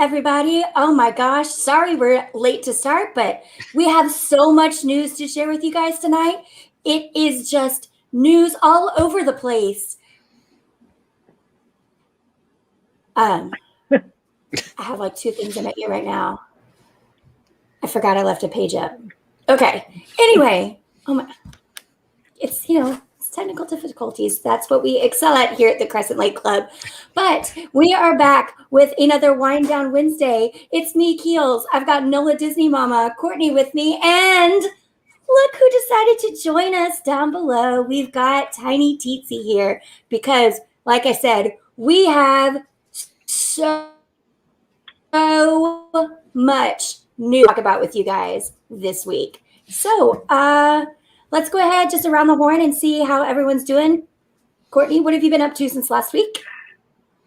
everybody. Oh my gosh. Sorry we're late to start, but we have so much news to share with you guys tonight. It is just news all over the place. I have like two things in my ear right now. I forgot I left a page up. Okay. Anyway, it's technical difficulties. That's what we excel at here at the Crescent Lake Club. But we are back with another Wind Down Wednesday. It's me, Keels. I've got Nola Disney Mama, Courtney with me, and look who decided to join us down below. We've got Tiny Teetsy here because, like I said, we have so much new to talk about with you guys this week. So, let's go ahead just around the horn and see how everyone's doing. Courtney, what have you been up to since last week?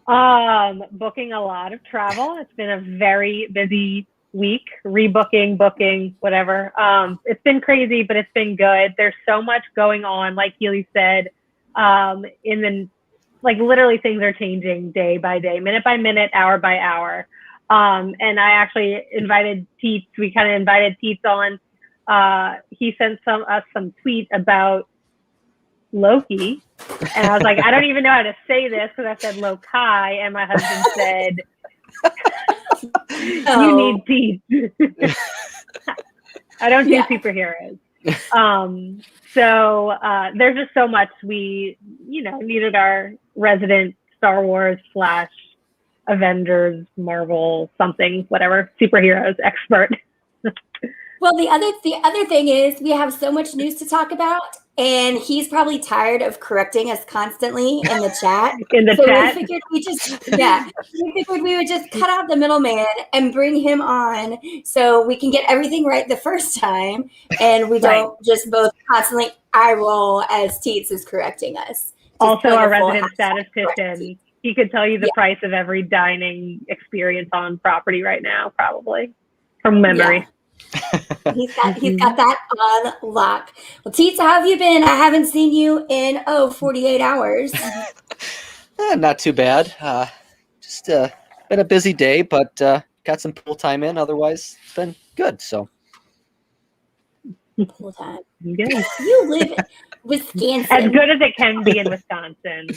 Booking a lot of travel. It's been a very busy week, rebooking, booking, whatever. It's been crazy, but it's been good. There's so much going on, like Keely said, literally things are changing day by day, minute by minute, hour by hour. And I actually invited Teets. We kind of invited Teets on. He sent us some tweet about Loki, and I was like, I don't even know how to say this because I said Loki, and my husband said, "You need Teets." I don't do superheroes. So there's just so much we, needed our resident Star Wars / Avengers, Marvel, something, whatever, superheroes expert. Well, the other thing is we have so much news to talk about, and he's probably tired of correcting us constantly in the chat. We figured we would just cut out the middleman and bring him on so we can get everything right the first time, and we don't just both constantly eye roll as Teets is correcting us. Also, our resident statistician, he could tell you the price of every dining experience on property right now, probably from memory. Yeah. He's got that on lock. Well, Teets, how have you been? I haven't seen you in 48 hours. Not too bad. Just been a busy day, but got some pool time in. Otherwise, it's been good. So pool time. Good. You live in Wisconsin. As good as it can be in Wisconsin.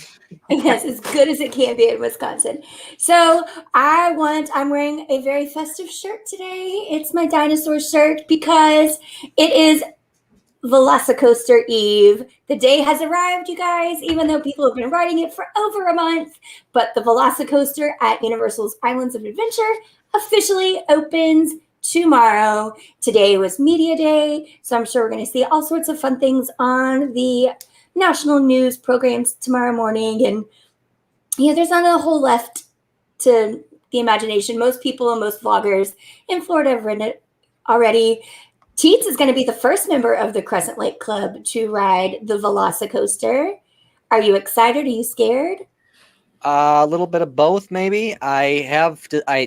Yes, as good as it can be in Wisconsin. So I'm wearing a very festive shirt today. It's my dinosaur shirt because it is Velocicoaster Eve. The day has arrived, you guys, even though people have been riding it for over a month. But the Velocicoaster at Universal's Islands of Adventure officially opens tomorrow. Today was media day, so I'm sure we're going to see all sorts of fun things on the national news programs tomorrow morning. And there's not a whole left to the imagination. Most people and most vloggers in Florida have ridden it already. Teets is going to be the first member of the Crescent Lake Club to ride the Velocicoaster. Are you excited? Are you scared? A little bit of both, maybe. I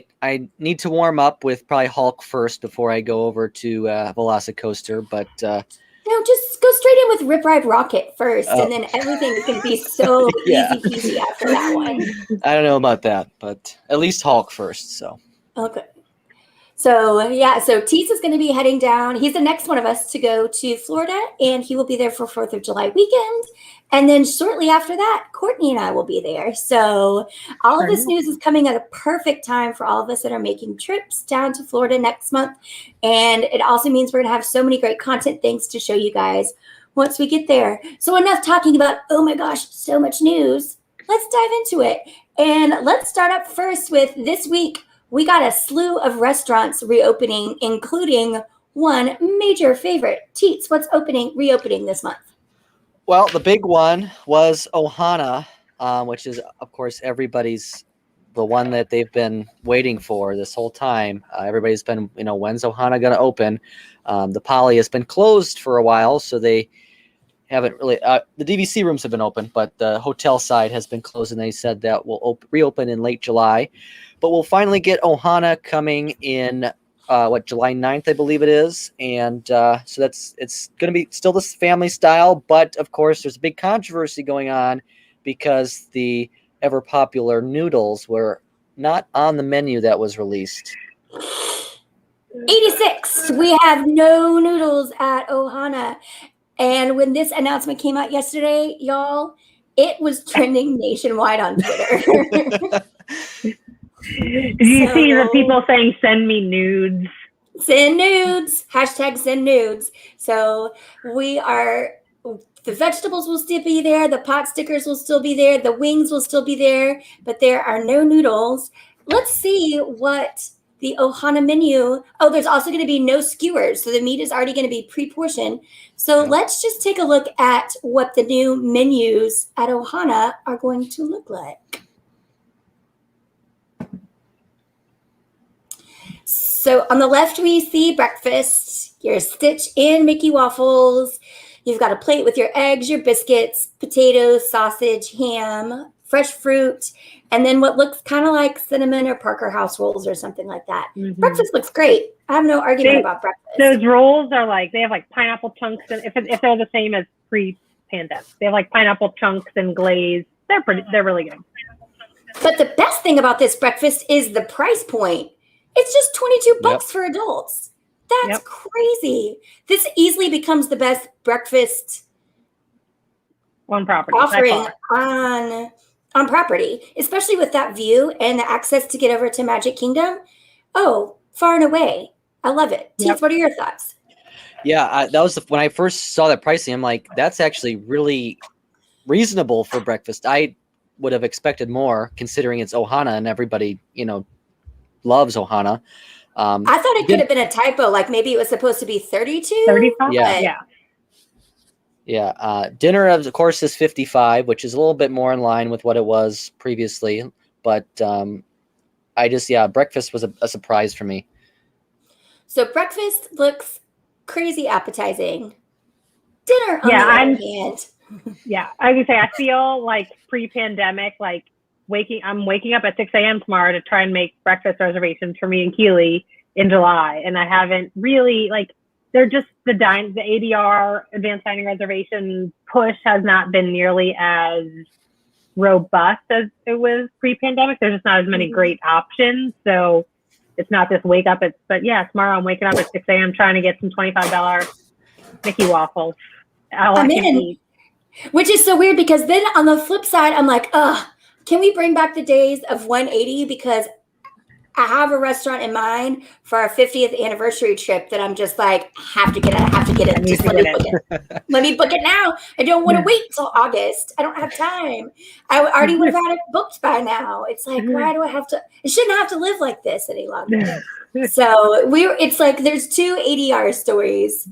need to warm up with probably Hulk first before I go over to Velocicoaster. But no, just go straight in with Rip Ride Rocket first, and then everything is going to be so easy peasy after that one. I don't know about that, but at least Hulk first. So okay. So Teets is going to be heading down. He's the next one of us to go to Florida, and he will be there for 4th of July weekend. And then shortly after that, Courtney and I will be there. So all of this news is coming at a perfect time for all of us that are making trips down to Florida next month. And it also means we're going to have so many great content things to show you guys once we get there. So enough talking about, oh my gosh, so much news. Let's dive into it. And let's start up first with this week. We got a slew of restaurants reopening, including one major favorite. Teets, what's reopening this month? Well, the big one was Ohana, which is, of course, the one that they've been waiting for this whole time. Everybody's been, when's Ohana going to open? The Poly has been closed for a while, so they haven't really. The DVC rooms have been open, but the hotel side has been closed, and they said that will reopen in late July. But we'll finally get Ohana coming in July 9th, I believe it is. And so it's going to be still this family style. But, of course, there's a big controversy going on because the ever popular noodles were not on the menu that was released. 86. We have no noodles at Ohana. And when this announcement came out yesterday, y'all, it was trending nationwide on Twitter. Did you see the people saying, send me nudes? Send nudes. Hashtag send nudes. So the vegetables will still be there. The pot stickers will still be there. The wings will still be there. But there are no noodles. Let's see what the Ohana menu. Oh, there's also going to be no skewers. So the meat is already going to be pre-portioned. So let's just take a look at what the new menus at Ohana are going to look like. So on the left, we see breakfast, your Stitch and Mickey waffles. You've got a plate with your eggs, your biscuits, potatoes, sausage, ham, fresh fruit, and then what looks kind of like cinnamon or Parker House rolls or something like that. Mm-hmm. Breakfast looks great. I have no argument about breakfast. Those rolls are they have pineapple chunks, and if they're the same as pre-pandemic, they have pineapple chunks and glaze. They're really good. But the best thing about this breakfast is the price point. It's just $22 for adults. That's crazy. This easily becomes the best breakfast offering on property, especially with that view and the access to get over to Magic Kingdom. Oh, far and away. I love it. Teets, what are your thoughts? Yeah, that was when I first saw that pricing. I'm like, that's actually really reasonable for breakfast. I would have expected more, considering it's Ohana and everybody, loves Ohana. I thought it could have been a typo. Maybe it was supposed to be 32. 35? Yeah. Dinner, of course, is 55, which is a little bit more in line with what it was previously. But breakfast was a surprise for me. So breakfast looks crazy appetizing. Dinner, on the other hand. Yeah, I was gonna say, I feel like pre-pandemic, I'm waking up at 6 a.m. tomorrow to try and make breakfast reservations for me and Keely in July. And I haven't really, they're just the ADR, advanced dining reservation push has not been nearly as robust as it was pre-pandemic. There's just not as many great options. So it's not just wake up tomorrow I'm waking up at 6 a.m. trying to get some $25 Mickey waffles. I'm in. Which is so weird because then on the flip side, I'm like, can we bring back the days of 180? Because I have a restaurant in mind for our 50th anniversary trip that I'm just I have to get it. Just let me book it. Let me book it now. I don't want to wait till August. I don't have time. I already would have had it booked by now. It's why do I have to? I shouldn't have to live like this any longer. So there's two ADR stories.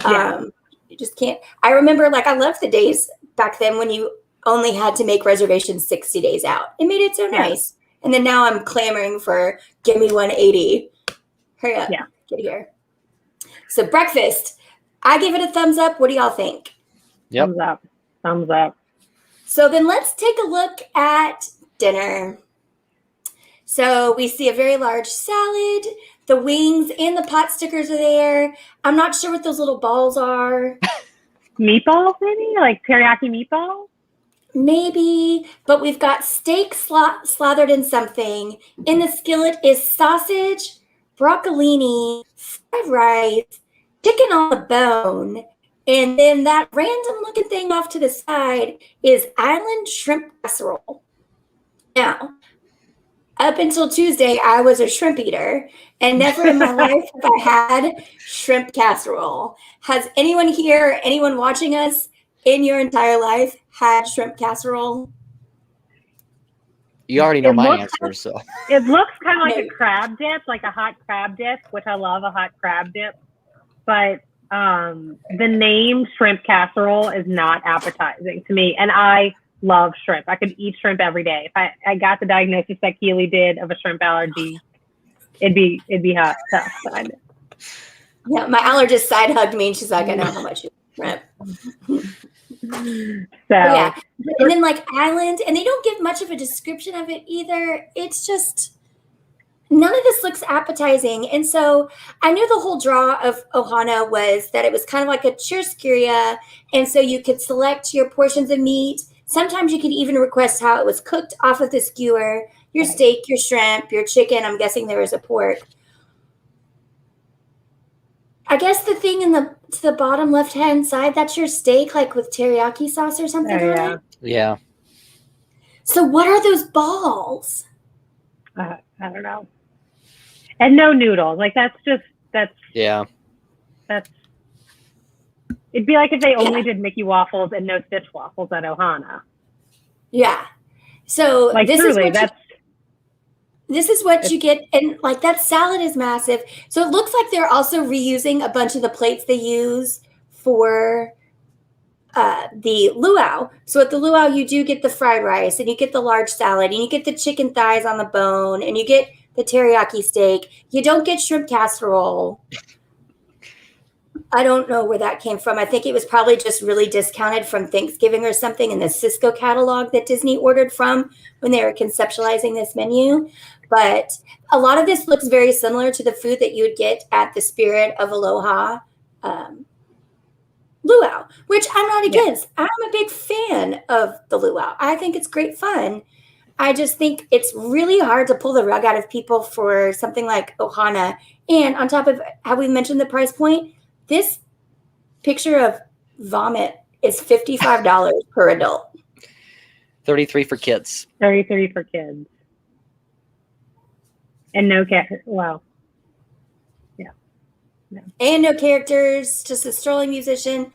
You just can't. I remember I loved the days back then when you only had to make reservations 60 days out. It made it so nice. And then now I'm clamoring for give me 180. Hurry up. Yeah. Get here. So breakfast, I give it a thumbs up. What do y'all think? Yep. Thumbs up. So then let's take a look at dinner. So we see a very large salad. The wings and the pot stickers are there. I'm not sure what those little balls are. Meatballs, maybe? Teriyaki meatballs? Maybe, but we've got steak slathered in something. In the skillet is sausage, broccolini, fried rice, chicken on the bone, and then that random looking thing off to the side is island shrimp casserole. Now, up until Tuesday, I was a shrimp eater, and never in my life have I had shrimp casserole. Has anyone here, anyone watching us, in your entire life had shrimp casserole? You already know my answer, so. It looks kind of like a crab dip, like a hot crab dip, which I love a hot crab dip. But the name shrimp casserole is not appetizing to me. And I love shrimp. I could eat shrimp every day. If I got the diagnosis that Keely did of a shrimp allergy, it'd be hot tough. Yeah, my allergist side hugged me and she's like, I know how much you shrimp. So yeah, and then island, and they don't give much of a description of it either. It's just none of this looks appetizing. And so I knew the whole draw of Ohana was that it was kind of like a churrascaria, and so you could select your portions of meat. Sometimes you could even request how it was cooked off of the skewer. your steak, your shrimp, your chicken. I'm guessing there was a pork. I guess the thing to the bottom left-hand side, that's your steak, like with teriyaki sauce or something on it. Yeah. So what are those balls? I don't know. And no noodles. Like that's. It'd be like if they only did Mickey waffles and no Stitch waffles at Ohana. Yeah. So like this truly, is what you get, and like that salad is massive. So it looks like they're also reusing a bunch of the plates they use for the luau. So at the luau, you do get the fried rice, and you get the large salad, and you get the chicken thighs on the bone, and you get the teriyaki steak. You don't get shrimp casserole. I don't know where that came from. I think it was probably just really discounted from Thanksgiving or something in the Cisco catalog that Disney ordered from when they were conceptualizing this menu. But a lot of this looks very similar to the food that you would get at the Spirit of Aloha luau, which I'm not against. I'm a big fan of the luau. I think it's great fun. I just think it's really hard to pull the rug out of people for something like Ohana. And on top of how we mentioned the price point, this picture of vomit is $55 per adult. $33 for kids. $33 for kids. And no wow. Yeah. No. And no characters, just a strolling musician.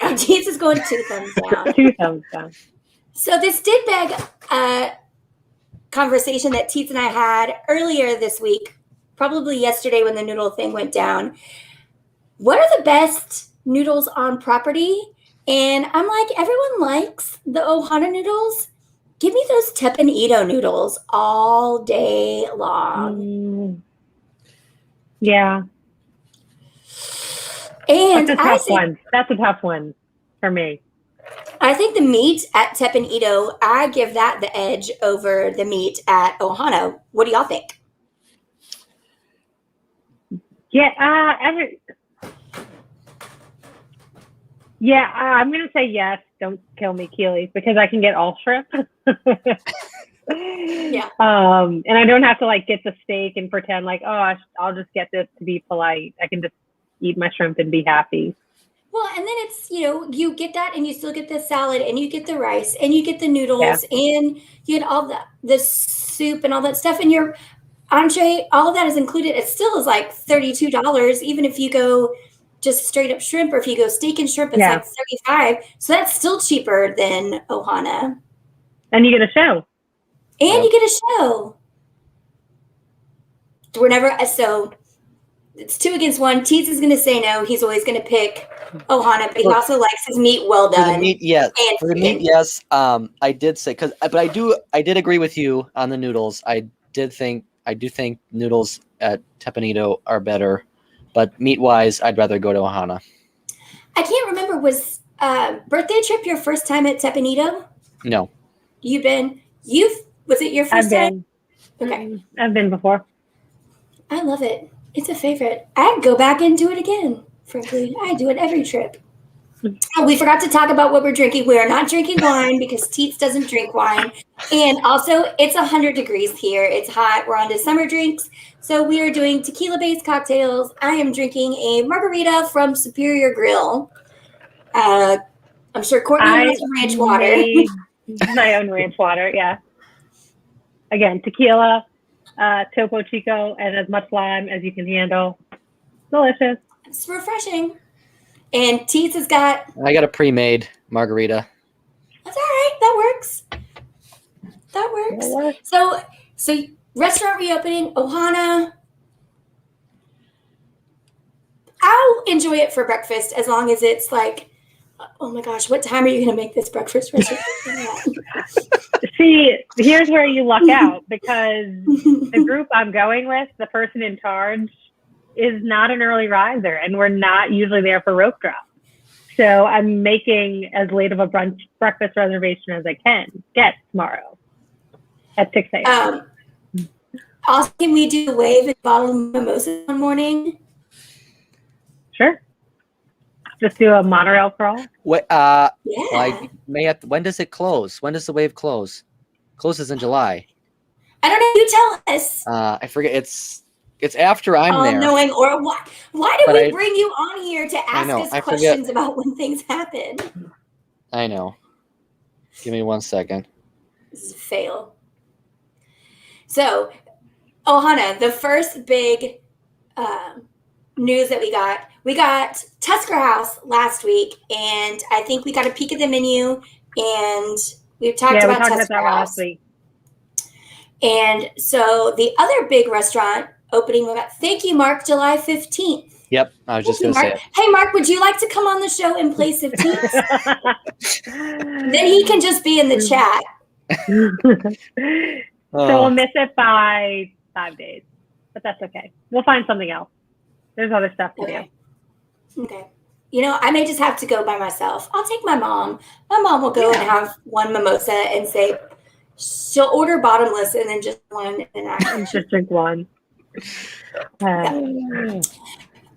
And Teets is going 2 thumbs down. 2 thumbs down. So this did beg a conversation that Teets and I had earlier this week, probably yesterday when the noodle thing went down. What are the best noodles on property? And I'm like, everyone likes the Ohana noodles. Give me those Teppan Edo noodles all day long. Yeah. And That's a tough one for me. I think the meat at Teppan Edo, I give that the edge over the meat at Ohana. What do y'all think? Yeah, I'm going to say yes. Don't kill me, Keely, because I can get all shrimp. Yeah. And I don't have to like get the steak and pretend like, oh, I'll just get this to be polite. I can just eat my shrimp and be happy. Well, and then it's, you get that and you still get the salad and you get the rice and you get the noodles and you get all the soup and all that stuff. And your entree, all of that is included. It still is like $32, even if you go just straight up shrimp, or if you go steak and shrimp, it's like $35. So that's still cheaper than Ohana. And you get a show. And you get a show. So it's 2 against 1. Teets is going to say no. He's always going to pick Ohana, but he also likes his meat well done. For the meat, yes. For the meat, yes. I did say but I did agree with you on the noodles. I do think noodles at Teppan Edo are better, but meat wise, I'd rather go to Ohana. I can't remember. Was birthday trip your first time at Teppan Edo? No. Was it your first time? Okay. I've been before. I love it. It's a favorite. I'd go back and do it again, frankly. I do it every trip. Oh, we forgot to talk about what we're drinking. We are not drinking wine because Teets doesn't drink wine. And also, it's 100 degrees here. It's hot. We're on to summer drinks. So we are doing tequila-based cocktails. I am drinking a margarita from Superior Grill. I'm sure Courtney has ranch water. My own ranch water, yeah. Again, tequila, Topo Chico, and as much lime as you can handle. Delicious. It's refreshing. And Teets has got... I got a pre-made margarita. That's all right. That works. That works. So restaurant reopening, Ohana. I'll enjoy it for breakfast as long as it's like, oh my gosh, what time are you going to make this breakfast recipe? See, here's where you luck out, because the group I'm going with, the person in charge, is not an early riser, and we're not usually there for rope drop. So I'm making as late of a breakfast reservation as I can get tomorrow at 6 a.m. Also, can we do a wave and bottle of mimosa one morning? Sure. Just do a monorail crawl. Yeah. Well, I may have when does it close? When does the wave close? Closes in July. I don't know. You tell us. I forget. It's after I'm All there. knowing, or why did But we bring you on here to ask know, us I forget. questions about when things happen? I know. Give me 1 second. This is a fail. So, Ohana, the first big news that we got Tusker House last week, and I think we got a peek at the menu, and we've talked about Tusker that House last week. And so the other big restaurant opening, thank you, Mark, July 15th. Yep, I was just going to say it. Hey, Mark, would you like to come on the show in place of Teets? Then he can just be in the chat. So we'll miss it by 5 days, but that's okay. We'll find something else. There's other stuff to do. Okay. You know, I may just have to go by myself. I'll take my mom. My mom will go and have one mimosa and say she'll order bottomless and then just one and just drink one.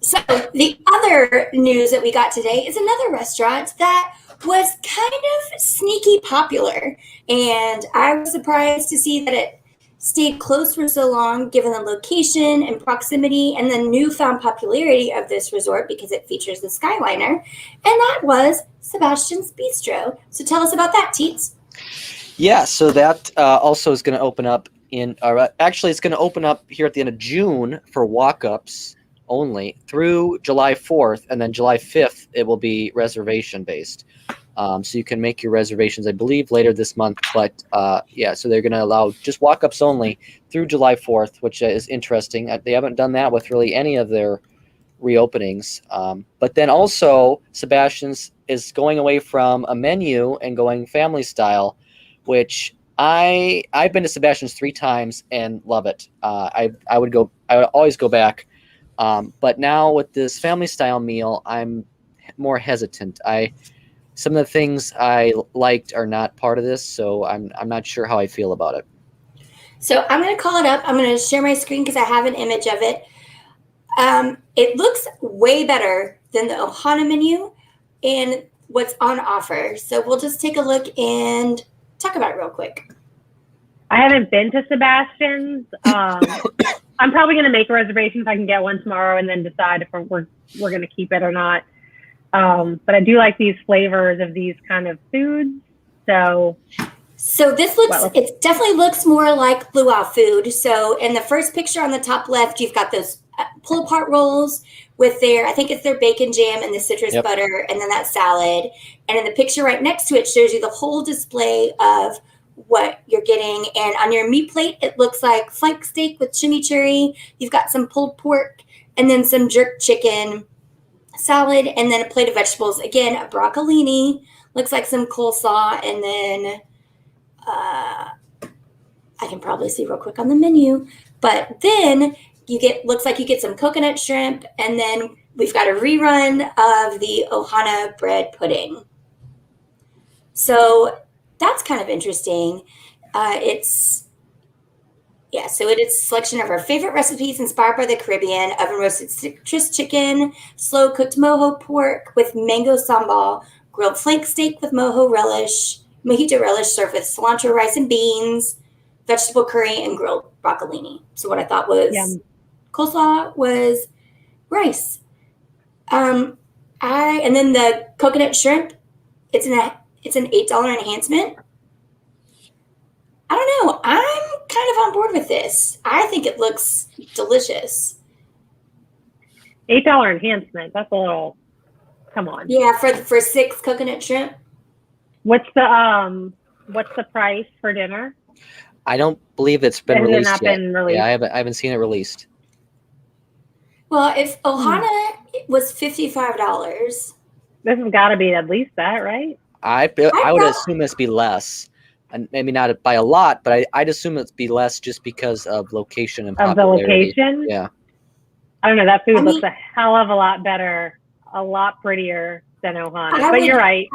So the other news that we got today is another restaurant that was kind of sneaky popular, and I was surprised to see that it stayed closed for so long given the location and proximity and the newfound popularity of this resort because it features the Skyliner, and that was Sebastian's Bistro. So tell us about that, Teets. Yeah, so that also is going to open up actually it's going to open up here at the end of June for walk-ups only through July 4th, and then July 5th it will be reservation based. So you can make your reservations, I believe, later this month. But yeah, so they're going to allow just walk-ups only through July 4th, which is interesting. They haven't done that with really any of their reopenings. But then also Sebastian's is going away from a menu and going family style, which I've been to Sebastian's 3 times and love it. I would always go back. But now with this family style meal, I'm more hesitant. Some of the things I liked are not part of this, so I'm not sure how I feel about it. So I'm going to call it up. I'm going to share my screen because I have an image of it. It looks way better than the Ohana menu and what's on offer. So we'll just take a look and talk about it real quick. I haven't been to Sebastian's. I'm probably going to make a reservation if I can get one tomorrow and then decide if we're going to keep it or not. But I do like these flavors of these kind of foods. So this it definitely looks more like luau food. So in the first picture on the top left, you've got those pull apart rolls with I think it's their bacon jam and the citrus butter, and then that salad. And in the picture right next to it shows you the whole display of what you're getting. And on your meat plate, it looks like flank steak with chimichurri. You've got some pulled pork and then some jerk chicken salad, and then a plate of vegetables. Again, a broccolini, looks like some coleslaw, and then I can probably see real quick on the menu. But then looks like you get some coconut shrimp, and then we've got a rerun of the Ohana bread pudding. So that's kind of interesting. It is a selection of our favorite recipes inspired by the Caribbean: oven roasted citrus chicken, slow cooked mojo pork with mango sambal, grilled flank steak with mojito relish served with cilantro rice and beans, vegetable curry, and grilled broccolini. So what I thought was coleslaw was rice. And then the coconut shrimp, it's an $8 enhancement. I don't know. I'm kind of on board with this. I think it looks delicious. $8 enhancement. That's a little. Come on. Yeah, for 6 coconut shrimp. What's the price for dinner? I don't believe it's been released yet. Released. Yeah, I haven't seen it released. Well, if Ohana was $55, this has got to be at least that, right? I would assume it's be less. And maybe not by a lot, but I'd assume it'd be less just because of location and popularity. Of the location? Yeah. I don't know. That food looks a hell of a lot better, a lot prettier than Ohana. But you're right.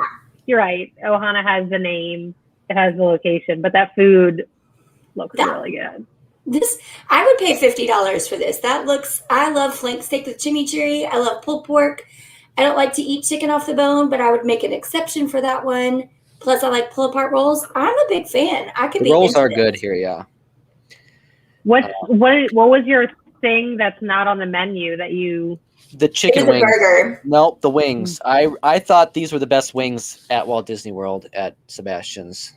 You're right. Ohana has the name. It has the location. But that food looks really good. I would pay $50 for this. I love flank steak with chimichurri. I love pulled pork. I don't like to eat chicken off the bone, but I would make an exception for that one. Plus, I like pull-apart rolls. I'm a big fan. The rolls are good here, yeah. What was your thing that's not on the menu that you? The chicken It was a wings. burger. Nope, the wings. I thought these were the best wings at Walt Disney World at Sebastian's.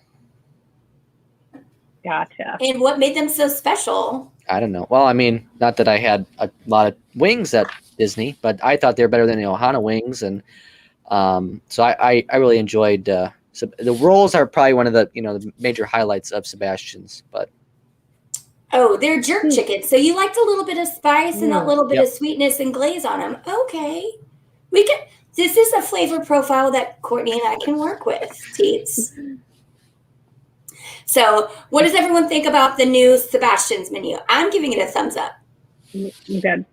Gotcha. And what made them so special? I don't know. Well, I mean, not that I had a lot of wings at Disney, but I thought they were better than the Ohana wings, and so I really enjoyed. So the rolls are probably one of the the major highlights of Sebastian's, but Oh, they're jerk chicken. So you liked a little bit of spice and a little bit Yep. of sweetness and glaze on them. Okay. We can This is a flavor profile that Courtney and I can work with, Teets. So what does everyone think about the new Sebastian's menu? I'm giving it a thumbs up. Good.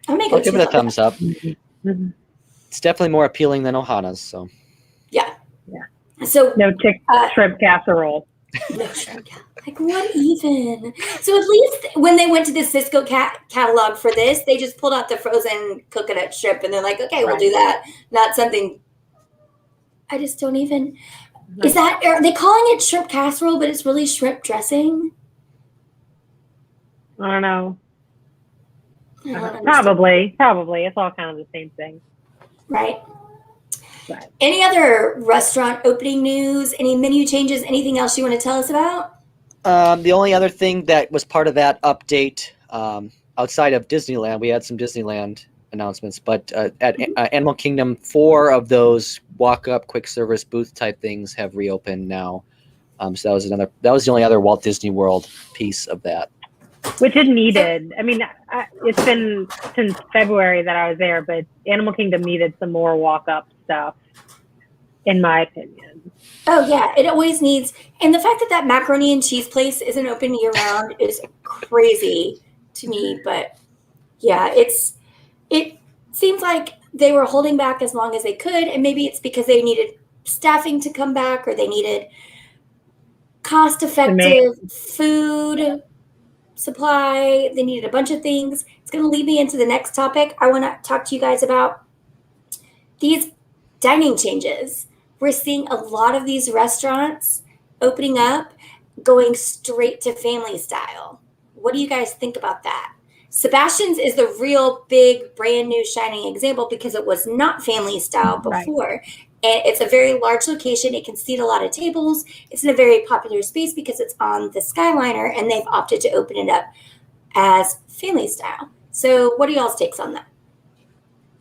I'll I'll give it a thumbs up. Mm-hmm. It's definitely more appealing than Ohana's. So Yeah. Yeah. So No shrimp casserole. no shrimp. Like what even? So at least when they went to the Cisco catalog for this, they just pulled out the frozen coconut shrimp and they're like, okay, we'll do that. Not something. I just don't even. Is that, are they calling it shrimp casserole, but it's really shrimp dressing? I don't know. I don't understand. Probably. It's all kind of the same thing. Right. Right. Any other restaurant opening news? Any menu changes? Anything else you want to tell us about? The only other thing that was part of that update, outside of Disneyland, we had some Disneyland announcements, but at Animal Kingdom, 4 of those walk-up quick service booth type things have reopened now. So that was the only other Walt Disney World piece of that. Which is needed. I mean, it's been since February that I was there, but Animal Kingdom needed some more walk-up stuff, in my opinion. Oh yeah, it always needs. And the fact that macaroni and cheese place isn't open year round is crazy to me. But yeah, it seems like they were holding back as long as they could, and maybe it's because they needed staffing to come back, or they needed cost-effective food supply. They needed a bunch of things. It's going to lead me into the next topic. I want to talk to you guys about these dining changes. We're seeing a lot of these restaurants opening up, going straight to family style. What do you guys think about that? Sebastian's is the real big, brand new, shining example because it was not family style before. Right. And it's a very large location. It can seat a lot of tables. It's in a very popular space because it's on the Skyliner, and they've opted to open it up as family style. So what are y'all's takes on that?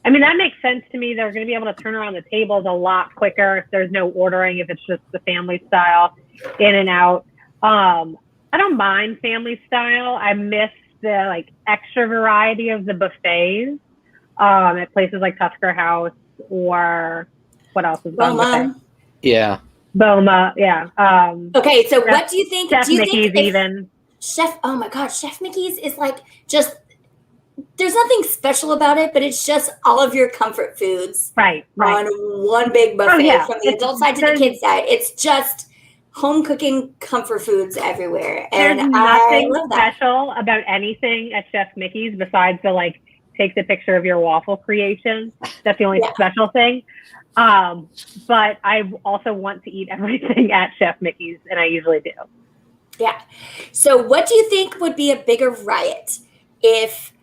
I mean, that makes sense to me. They're going to be able to turn around the tables a lot quicker if there's no ordering, if it's just the family style, in and out. I don't mind family style. I miss the extra variety of the buffets at places like Tusker House, or what else is Boma? Yeah. Boma, yeah. Okay, so what do you think? Chef do you Mickey's think even. Oh my God, Chef Mickey's is just, there's nothing special about it, but it's just all of your comfort foods right. on one big buffet from the adult side to the kids side. It's just home cooking comfort foods everywhere. And there's nothing I love that. special about anything at Chef Mickey's besides the take the picture of your waffle creation. That's the only special thing. But I also want to eat everything at Chef Mickey's, and I usually do. Yeah. So what do you think would be a bigger riot if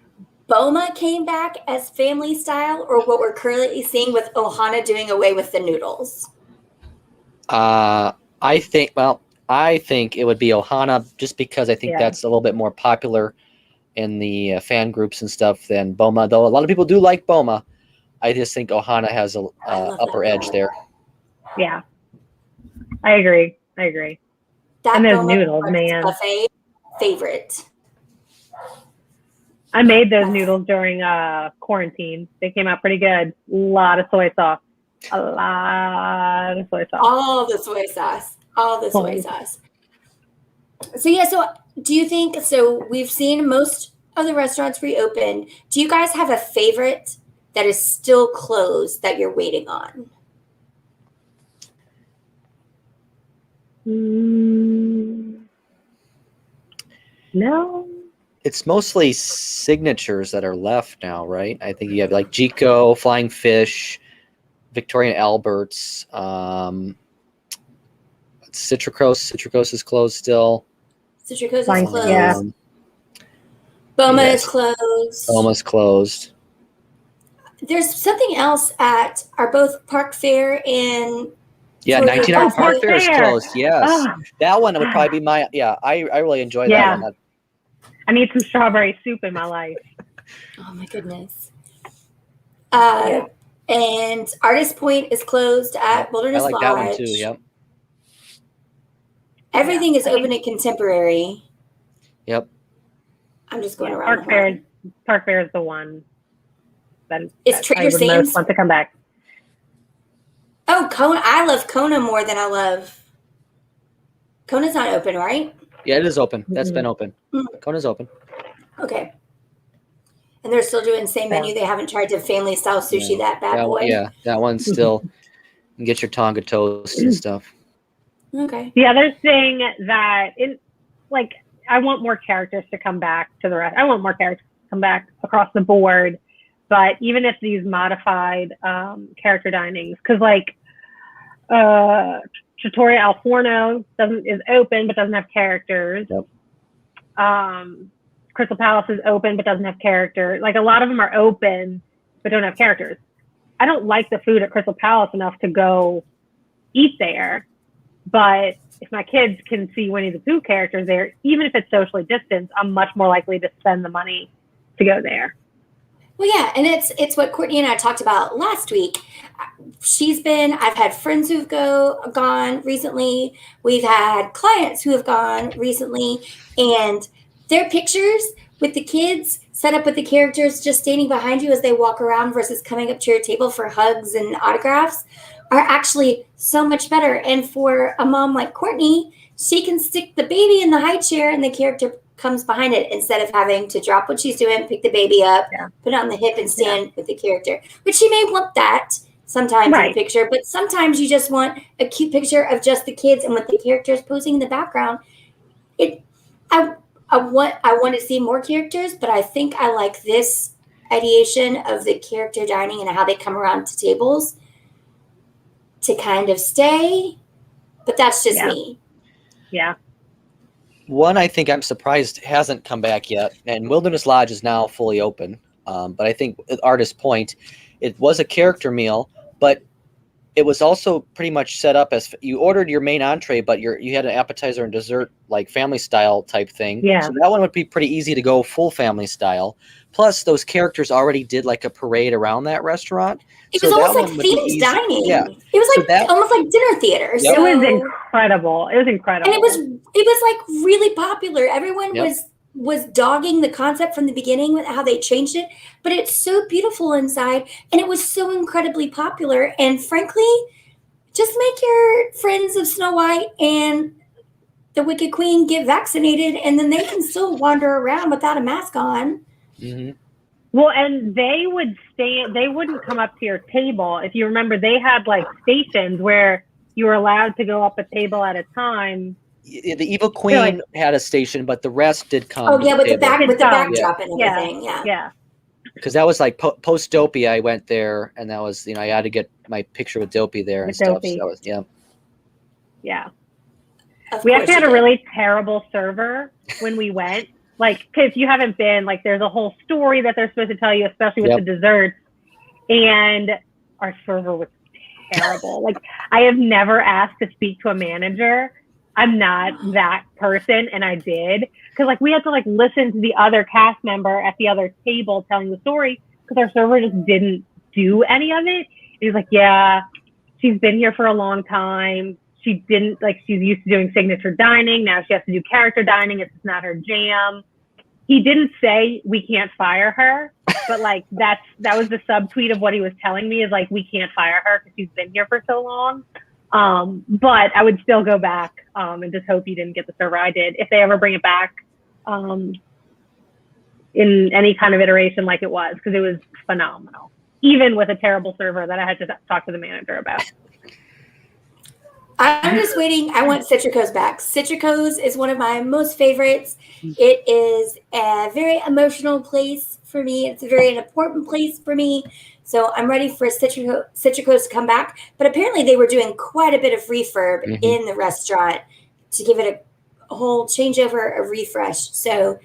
Boma came back as family style, or what we're currently seeing with Ohana doing away with the noodles? I think it would be Ohana, just because I think that's a little bit more popular in the fan groups and stuff than Boma, though a lot of people do like Boma. I just think Ohana has a upper edge there. Yeah, I agree. That and those Boma noodles, man. Buffet favorite. I made those noodles during quarantine. They came out pretty good. A lot of soy sauce. All the soy sauce. So yeah, so do you think, so we've seen most of the restaurants reopen. Do you guys have a favorite that is still closed that you're waiting on? No. It's mostly signatures that are left now, right? I think you have Jico, Flying Fish, Victoria and Albert's, Citricos. Citricos is closed still. Citricos is closed. Yeah. Boma Yes. is closed. Almost closed. There's something else at are both Park Fair and Yeah, Florida 99 Cafe. Park Fair is Fair. closed. Yes. Oh, That one would probably be my, I really enjoy that Yeah. one. I need some strawberry soup in my life. Oh my goodness. Yeah. And Artist Point is closed at I Wilderness like Lodge. that one too. Yep. Everything is I open think- at Contemporary. Yep. I'm just going around Park the horn. Fair is the one that Is I Trader would Sam's? most want to come back. Oh, Kona. I love Kona more than I love. Kona's not open, right? Yeah, it is open. That's Mhm. been open. Mm. Kona's open. Okay. And they're still doing the same menu. They haven't tried to family style sushi No. that bad boy. Yeah, that one's still, you can get your Tonga toast and stuff. Okay. The other thing that I want more characters to come back to the rest. I want more characters to come back across the board. But even if these modified character dinings, because Trattoria Al Forno is open but doesn't have characters. Yep. Crystal Palace is open but doesn't have characters. Like a lot of them are open but don't have characters. I don't like the food at Crystal Palace enough to go eat there, but if my kids can see Winnie the Pooh characters there, even if it's socially distanced, I'm much more likely to spend the money to go there. Well, yeah, and it's what Courtney and I talked about last week. I've had friends who've gone recently. We've had clients who have gone recently, and their pictures with the kids set up with the characters just standing behind you as they walk around versus coming up to your table for hugs and autographs are actually so much better. And for a mom like Courtney, she can stick the baby in the high chair and the character comes behind it instead of having to drop what she's doing, pick the baby up, put it on the hip and stand with the character. But she may want that sometimes in the picture, but sometimes you just want a cute picture of just the kids and with the characters posing in the background. I want to see more characters, but I think I like this ideation of the character dining and how they come around to tables to kind of stay. But that's just me. Yeah. One I think I'm surprised hasn't come back yet, and Wilderness Lodge is now fully open. But I think at Artist Point, it was a character meal, but it was also pretty much set up as you ordered your main entree, but you had an appetizer and dessert, like family style type thing. Yeah. So that one would be pretty easy to go full family style. Plus, those characters already did like a parade around that restaurant. It was almost like themed dining. Yeah. It was like almost like dinner theater. Yep. So, it was incredible. It was incredible. And it was like really popular. Everyone was dogging the concept from the beginning with how they changed it, but it's so beautiful inside and it was so incredibly popular. And frankly, just make your friends of Snow White and the Wicked Queen get vaccinated and then they can still wander around without a mask on. Mm-hmm. Well, and they wouldn't come up to your table. If you remember, they had like stations where you were allowed to go up a table at a time. The Evil Queen had a station, but the rest did come. Oh yeah, with the backdrop and Yeah. everything. Yeah. Because that was like post Dopey. I went there, and that was I had to get my picture with Dopey there and stuff. So that was Yeah. Of We course actually had you a did. really terrible server when we went. Like, because if you haven't been, like, there's a whole story that they're supposed to tell you, especially with the desserts. And our server was terrible. Like, I have never asked to speak to a manager. I'm not that person, and I did. Because, like, we had to, like, listen to the other cast member at the other table telling the story because our server just didn't do any of it. He was like, yeah, she's been here for a long time. She didn't, like, she's used to doing signature dining. Now she has to do character dining. It's not her jam. He didn't say we can't fire her, but, like, that was the subtweet of what he was telling me is, like, we can't fire her because she's been here for so long. But I would still go back and just hope he didn't get the server I did. If they ever bring it back in any kind of iteration like it was, because it was phenomenal. Even with a terrible server that I had to talk to the manager about. I'm just waiting. I want Citrico's back. Citrico's is one of my most favorites. It is a very emotional place for me. It's a very important place for me. So I'm ready for Citrico's to come back. But apparently they were doing quite a bit of refurb in the restaurant to give it a whole changeover, a refresh. So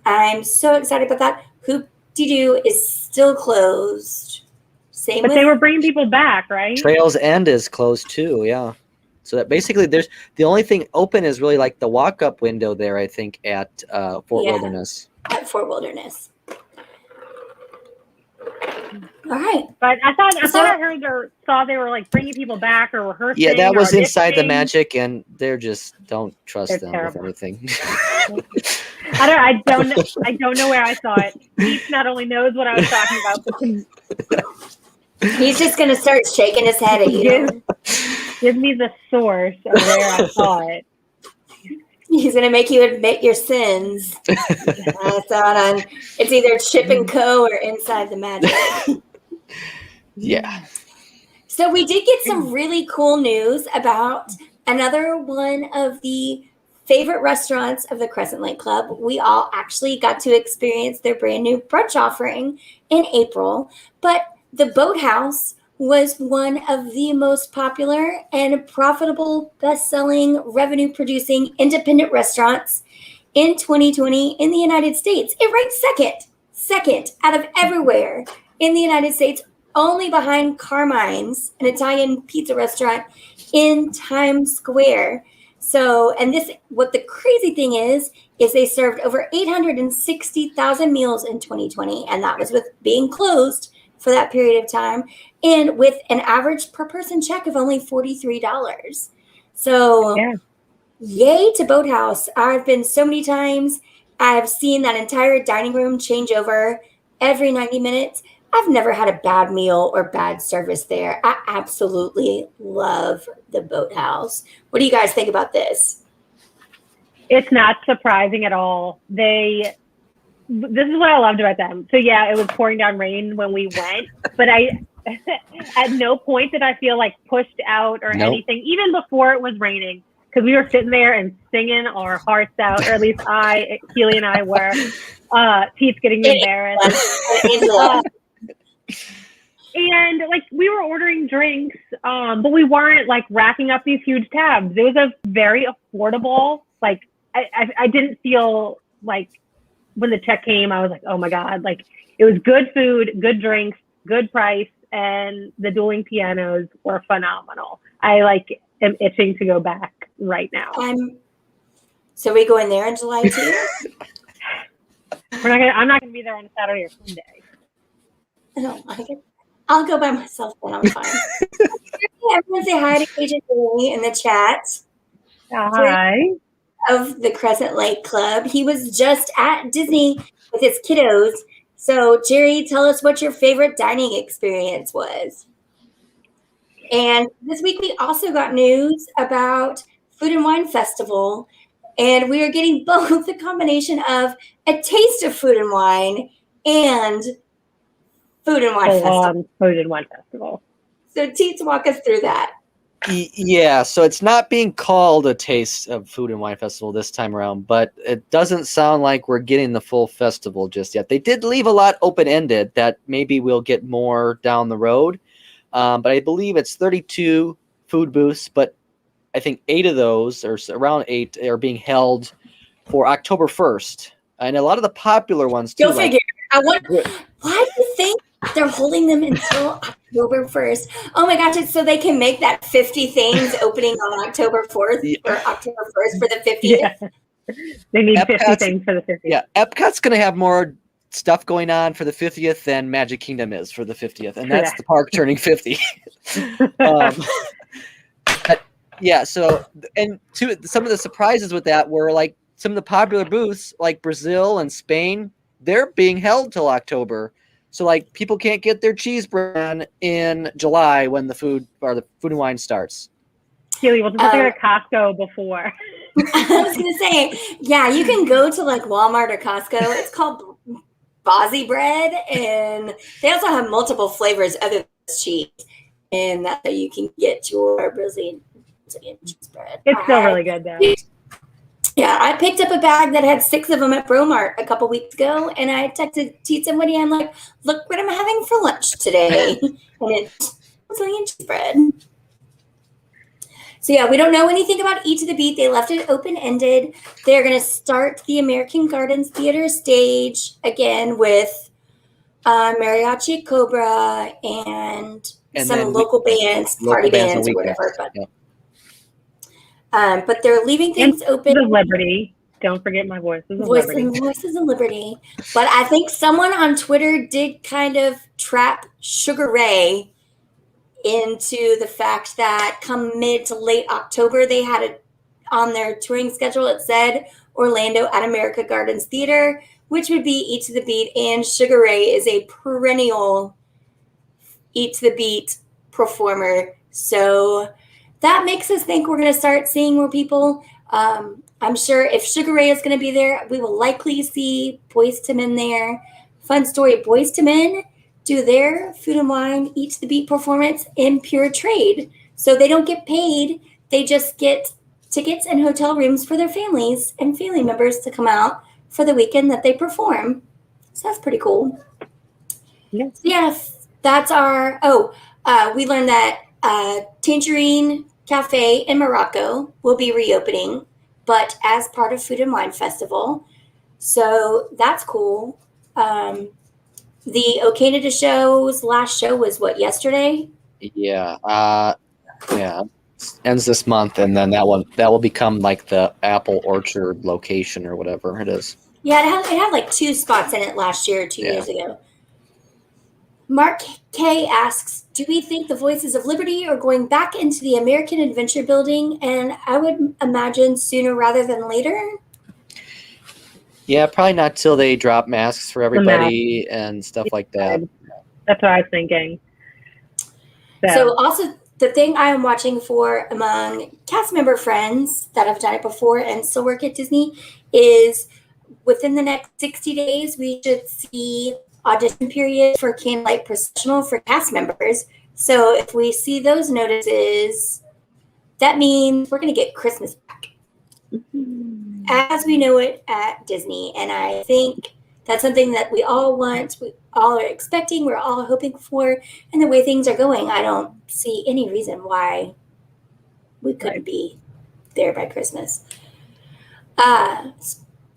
I'm so excited about that. Hoop-de-doo is still closed. Same But with they were bringing people back, right? Trails End is closed too. Yeah. So that basically there's the only thing open is really like the walk-up window there, I think, at Fort Wilderness. At Fort Wilderness. All right. But I thought I heard or saw they were like bringing people back or rehearsing. Yeah, that was or inside the auditioning. Magic, and they're just don't trust They're them terrible. with anything. I don't know where I saw it. Pete not only knows what I was talking about, but can He's just going to start shaking his head at you. give me the source of where I saw it. He's going to make you admit your sins. I saw it on, it's either Chip and Co. or Inside the Magic. Yeah. So we did get some really cool news about another one of the favorite restaurants of the Crescent Lake Club. We all actually got to experience their brand new brunch offering in April, but the Boathouse was one of the most popular and profitable, best-selling, revenue-producing independent restaurants in 2020 in the United States. It ranked second out of everywhere in the United States, only behind Carmine's, an Italian pizza restaurant in Times Square. So, and this, what the crazy thing is they served over 860,000 meals in 2020, and that was with being closed for that period of time, and with an average per person check of only $43. So, Yay to Boathouse. I've been so many times. I've seen that entire dining room change over every 90 minutes. I've never had a bad meal or bad service there. I absolutely love the Boathouse. What do you guys think about this? It's not surprising at all. This is what I loved about them. So yeah, it was pouring down rain when we went, but at no point did I feel like pushed out or anything, even before it was raining, because we were sitting there and singing our hearts out, or at least Keely and I were. Pete's getting embarrassed. And like we were ordering drinks, but we weren't like racking up these huge tabs. It was a very affordable, like I didn't feel like when the check came, I was like, oh my God, like it was good food, good drinks, good price, and the dueling pianos were phenomenal. I like am itching to go back right now. So we go in there in July too? I'm not gonna be there on a Saturday or Sunday. No, I'll go by myself then. I'm fine. Everyone say hi to Agent Lee in the chat. Hi. Of the Crescent Lake Club. He was just at Disney with his kiddos. So, Jerry, tell us what your favorite dining experience was. And this week we also got news about Food and Wine Festival. And we are getting both the combination of a taste of food and wine and Food and Wine Festival. Food and Wine Festival. So, Teets, walk us through that. Yeah, so it's not being called a Taste of Food and Wine Festival this time around, but it doesn't sound like we're getting the full festival just yet. They did leave a lot open-ended that maybe we'll get more down the road, but I believe it's 32 food booths, but I think 8 of those, or around 8, are being held for October 1st. And a lot of the popular ones, too. Go figure. Why do you think they're holding them until October 1st? Oh my gosh, it's so they can make that 50 things opening on October 4th or October 1st for the 50th. Yeah. They need 50 things for the 50th. Yeah, Epcot's going to have more stuff going on for the 50th than Magic Kingdom is for the 50th, and that's the park turning 50. Yeah, so, and some of the surprises with that were like some of the popular booths like Brazil and Spain, they're being held till October. So like people can't get their cheese bread in July when the food and wine starts. Keely, we'll just have to go to Costco before. I was gonna say, yeah, you can go to like Walmart or Costco. It's called Bozzy bread, and they also have multiple flavors other than cheese, and that you can get your Brazilian cheese bread. It's still really good though. Yeah, I picked up a bag that had 6 of them at Bromart a couple weeks ago, and I texted Teets and Woody. I'm like, look what I'm having for lunch today. And it's Brazilian cheese bread. So yeah, we don't know anything about Eat to the Beat. They left it open-ended. They're going to start the American Gardens Theater stage again with Mariachi Cobra and some local bands, party bands or whatever. But they're leaving things open. Voices of Liberty. Don't forget my Voices of Liberty. Voices of Liberty. But I think someone on Twitter did kind of trap Sugar Ray into the fact that come mid to late October, they had it on their touring schedule. It said Orlando at America Gardens Theater, which would be Eat to the Beat. And Sugar Ray is a perennial Eat to the Beat performer. So that makes us think we're going to start seeing more people. I'm sure if Sugar Ray is going to be there, we will likely see Boyz II Men there. Fun story, Boyz II Men do their Food and Wine Eat to the Beat performance in pure trade. So they don't get paid. They just get tickets and hotel rooms for their families and family members to come out for the weekend that they perform. So that's pretty cool. Yes. So yes, that's our, we learned that Tangerine Cafe in Morocco will be reopening, but as part of Food and Wine Festival. So that's cool. The O Canada show's last show was what, yesterday? Yeah. Ends this month, and then that will become like the Apple Orchard location or whatever it is. Yeah, it had like 2 spots in it last year, 2 years ago. Mark K asks, do we think the Voices of Liberty are going back into the American Adventure Building? And I would imagine sooner rather than later. Yeah, probably not till they drop masks for everybody and stuff like that. That's what I was thinking. So also the thing I am watching for among cast member friends that have done it before and still work at Disney is within the next 60 days, we should see audition period for Candlelight Processional for cast members. So if we see those notices, that means we're going to get Christmas back as we know it at Disney. And I think that's something that we all want, we all are expecting, we're all hoping for. And the way things are going, I don't see any reason why we couldn't be there by Christmas.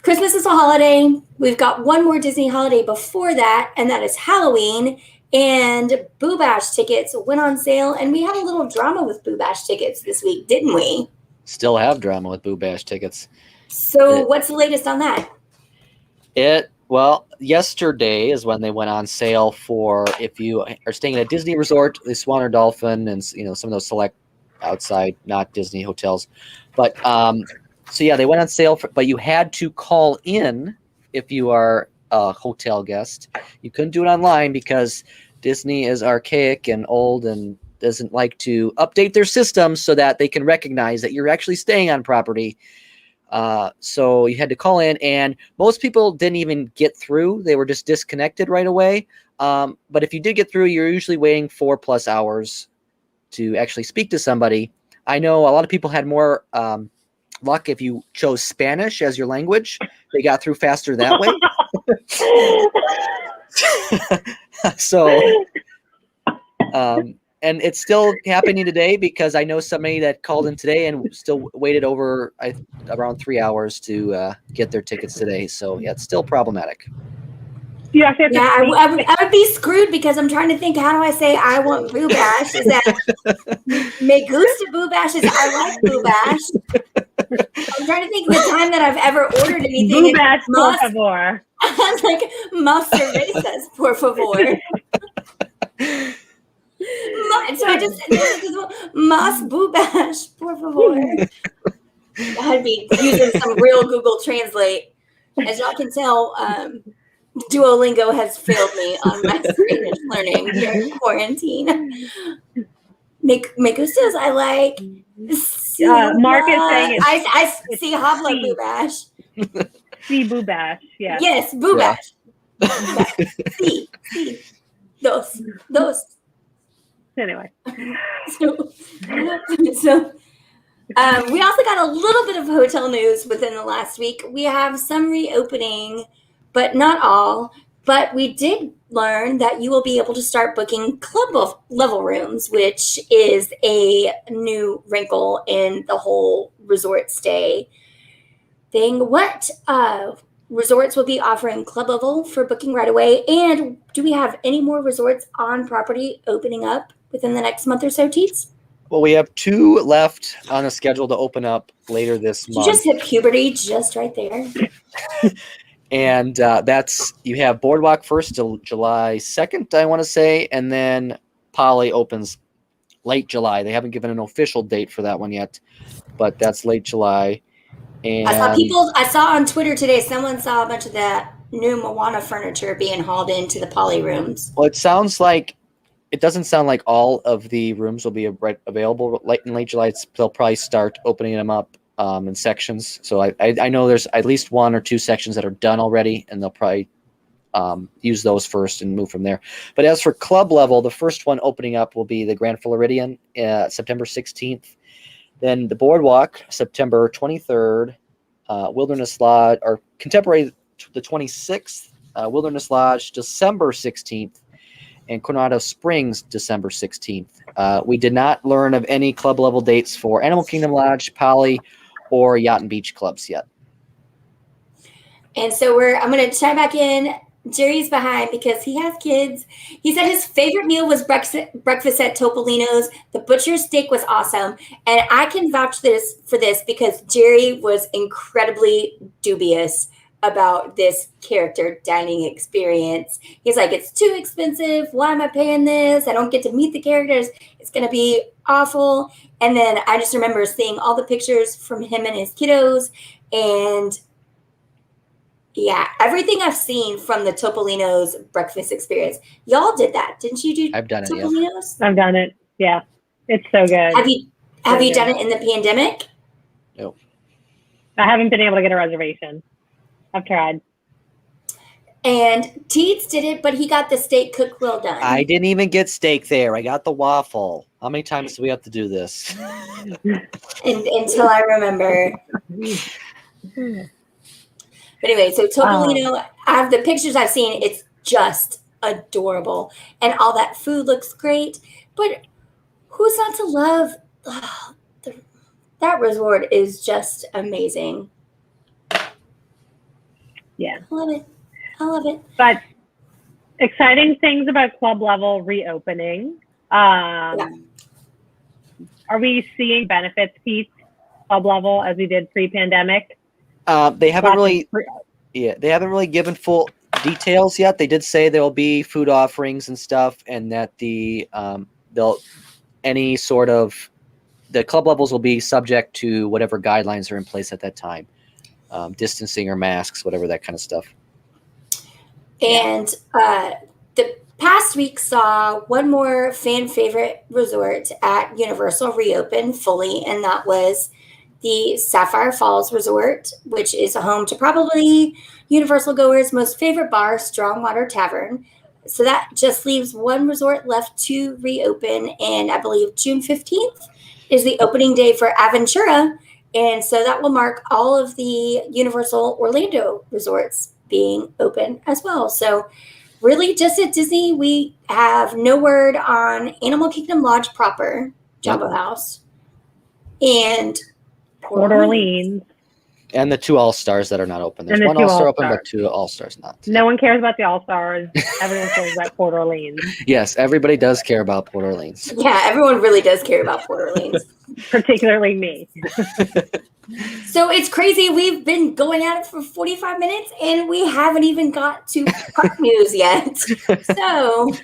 Christmas is a holiday. We've got one more Disney holiday before that, and that is Halloween. And Boo Bash tickets went on sale, and we had a little drama with Boo Bash tickets this week, didn't we? Still have drama with Boo Bash tickets. So what's the latest on that? Well, yesterday is when they went on sale for if you are staying at a Disney resort, the Swan or Dolphin, and some of those select outside, not Disney hotels. But so yeah, they went on sale, but you had to call in if you are a hotel guest. You couldn't do it online because Disney is archaic and old and doesn't like to update their systems so that they can recognize that you're actually staying on property. So you had to call in, and most people didn't even get through. They were just disconnected right away. But if you did get through, you're usually waiting 4+ hours to actually speak to somebody. I know a lot of people had more luck if you chose Spanish as your language. They got through faster that way. So, and it's still happening today because I know somebody that called in today and still waited over around 3 hours to get their tickets today. So yeah, it's still problematic. Yeah, I would be screwed because I'm trying to think, how do I say I want Boo Bash? Is that me gusta Boo Bash? Is I like Boo Bash? I'm trying to think of the time that I've ever ordered anything. Boo Bash, por favor. I was like, más cervezas, por favor. So I just más Boo Bash, por favor. I'd be using some real Google Translate. As y'all can tell, Duolingo has failed me on my Spanish learning during quarantine. Me gustas, I like. Mark is saying it. I see habla Boo Bash. See Boo Bash, yeah. Yes, Boo Bash. Sí. Dos. Anyway. So we also got a little bit of hotel news within the last week. We have some reopening, but not all. But we did learn that you will be able to start booking club level rooms, which is a new wrinkle in the whole resort stay thing. What resorts will be offering club level for booking right away? And do we have any more resorts on property opening up within the next month or so, Teets? Well, we have 2 left on the schedule to open up later this Did you month. just hit puberty just right there? And that's, you have Boardwalk first till July 2nd, I want to say, and then Poly opens late July. They haven't given an official date for that one yet, but that's late July. And I saw on Twitter today, someone saw a bunch of that new Moana furniture being hauled into the poly rooms. well, it doesn't sound like all of the rooms will be available in late July. They'll probably start opening them up in sections. So I know there's at least 1 or 2 sections that are done already, and they'll probably use those first and move from there. But as for club level, the first one opening up will be the Grand Floridian, September 16th. Then the Boardwalk, September 23rd. Wilderness Lodge, or Contemporary, the 26th. Wilderness Lodge, December 16th. And Coronado Springs, December 16th. We did not learn of any club level dates for Animal Kingdom Lodge, Poly, or Yacht and Beach clubs yet. And so I'm going to chime back in. Jerry's behind because he has kids. He said his favorite meal was breakfast at Topolino's. The butcher's steak was awesome. And I can vouch for this because Jerry was incredibly dubious about this character dining experience. He's like, it's too expensive. Why am I paying this? I don't get to meet the characters. It's going to be awful. And then I just remember seeing all the pictures from him and his kiddos, and yeah, everything I've seen from the Topolino's breakfast experience. Y'all did that, didn't you? I've done it, yeah. Topolino's? I've done it. Yeah, it's so good. Have you done it in the pandemic? No. I haven't been able to get a reservation. I've tried. And Teets did it, but he got the steak cooked well done. I didn't even get steak there. I got the waffle. How many times do we have to do this? Until I remember. But anyway, so Topolino, out of the pictures I've seen, it's just adorable. And all that food looks great. But who's not to love? That resort is just amazing. Yeah. I love it. But exciting things about club level reopening. Yeah. Are we seeing benefits, Pete, club level as we did pre-pandemic? They haven't really given full details yet. They did say there will be food offerings and stuff, and that the club levels will be subject to whatever guidelines are in place at that time, distancing or masks, whatever, that kind of stuff. And the past week saw one more fan favorite resort at Universal reopen fully, and that was the Sapphire Falls Resort, which is a home to probably Universal goers' most favorite bar, Strongwater Tavern. So that just leaves one resort left to reopen, and I believe June 15th is the opening day for Aventura. And so that will mark all of the Universal Orlando resorts being open as well. So really just at Disney, we have no word on Animal Kingdom Lodge proper, Jumbo House, and Port Orleans. And the 2 All-Stars that are not open. There's one All-Star open, but 2 All-Stars not. No one cares about the All-Stars. Everyone cares about Port Orleans. Yes, everybody does care about Port Orleans. Yeah, everyone really does care about Port Orleans. Particularly me. So it's crazy. We've been going at it for 45 minutes, and we haven't even got to park news yet. So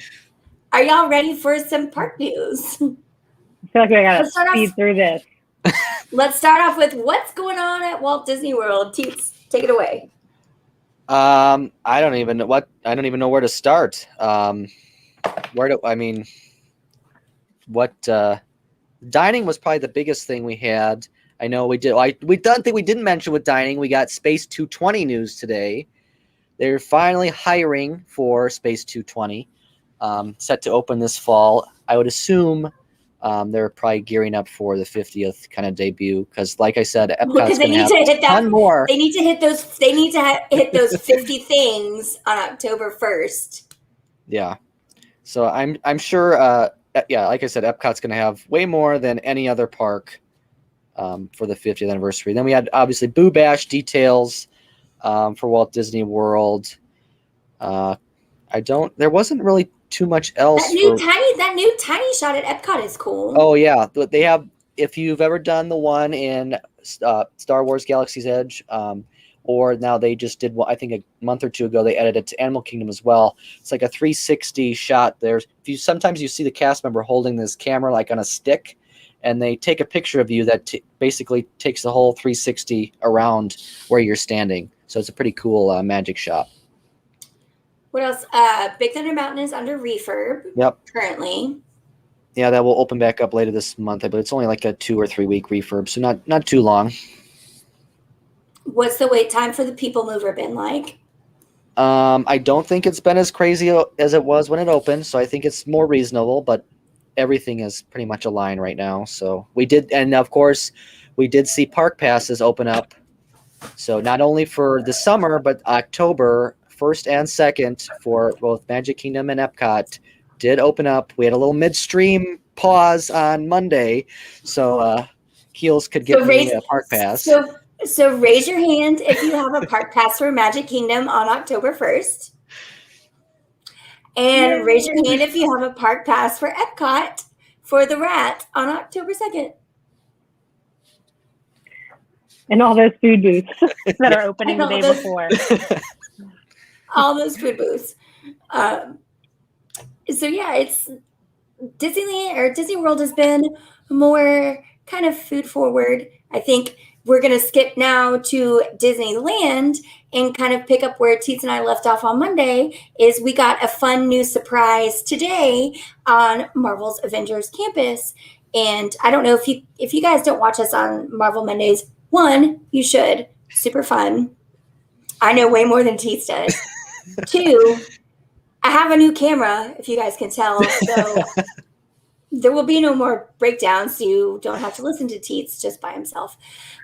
are y'all ready for some park news? I feel like we got to speed through this. Let's start off with what's going on at Walt Disney World. Teets, take it away. I don't even know where to start. Dining was probably the biggest thing we had. I know we did. We don't think we didn't mention with dining. We got Space 220 news today. They're finally hiring for Space 220, set to open this fall. I would assume they're probably gearing up for the 50th kind of debut because, like I said, Epcot's Because they going to need have to hit a that. ton more. They need to hit those. They need to hit those 50 things on October 1st. Yeah. So I'm sure. Yeah, like I said, Epcot's going to have way more than any other park for the 50th anniversary. Then we had obviously Boo Bash details for Walt Disney World. There wasn't really too much else. That new tiny shot at Epcot is cool. Oh yeah, they have. If you've ever done the one in Star Wars Galaxy's Edge, or now they just did one, I think a month or two ago, they added it to Animal Kingdom as well. It's like a 360 shot. Sometimes you see the cast member holding this camera like on a stick, and they take a picture of you that basically takes the whole 360 around where you're standing. So it's a pretty cool magic shot. What else? Big Thunder Mountain is under refurb. Yep. Currently. Yeah, that will open back up later this month, but it's only like a 2 or 3 week refurb, so not too long. What's the wait time for the People Mover been like? I don't think it's been as crazy as it was when it opened, so I think it's more reasonable, but everything is pretty much aligned right now. So and of course, we did see park passes open up. So not only for the summer, but October 1st and 2nd for both Magic Kingdom and Epcot did open up. We had a little midstream pause on Monday, so Keels could get me a park pass. So raise your hand if you have a park pass for Magic Kingdom on October 1st. And raise your hand if you have a park pass for Epcot for the Rat on October 2nd. And all those food booths that are opening the day before. All those food booths. So yeah, it's Disneyland or Disney World has been more kind of food forward. I think we're going to skip now to Disneyland and kind of pick up where Teets and I left off on Monday. Is we got a fun new surprise today on Marvel's Avengers Campus. And I don't know if you guys don't watch us on Marvel Mondays, one, you should. Super fun. I know way more than Teets does. Two, I have a new camera, if you guys can tell. So there will be no more breakdowns. So you don't have to listen to Teets just by himself.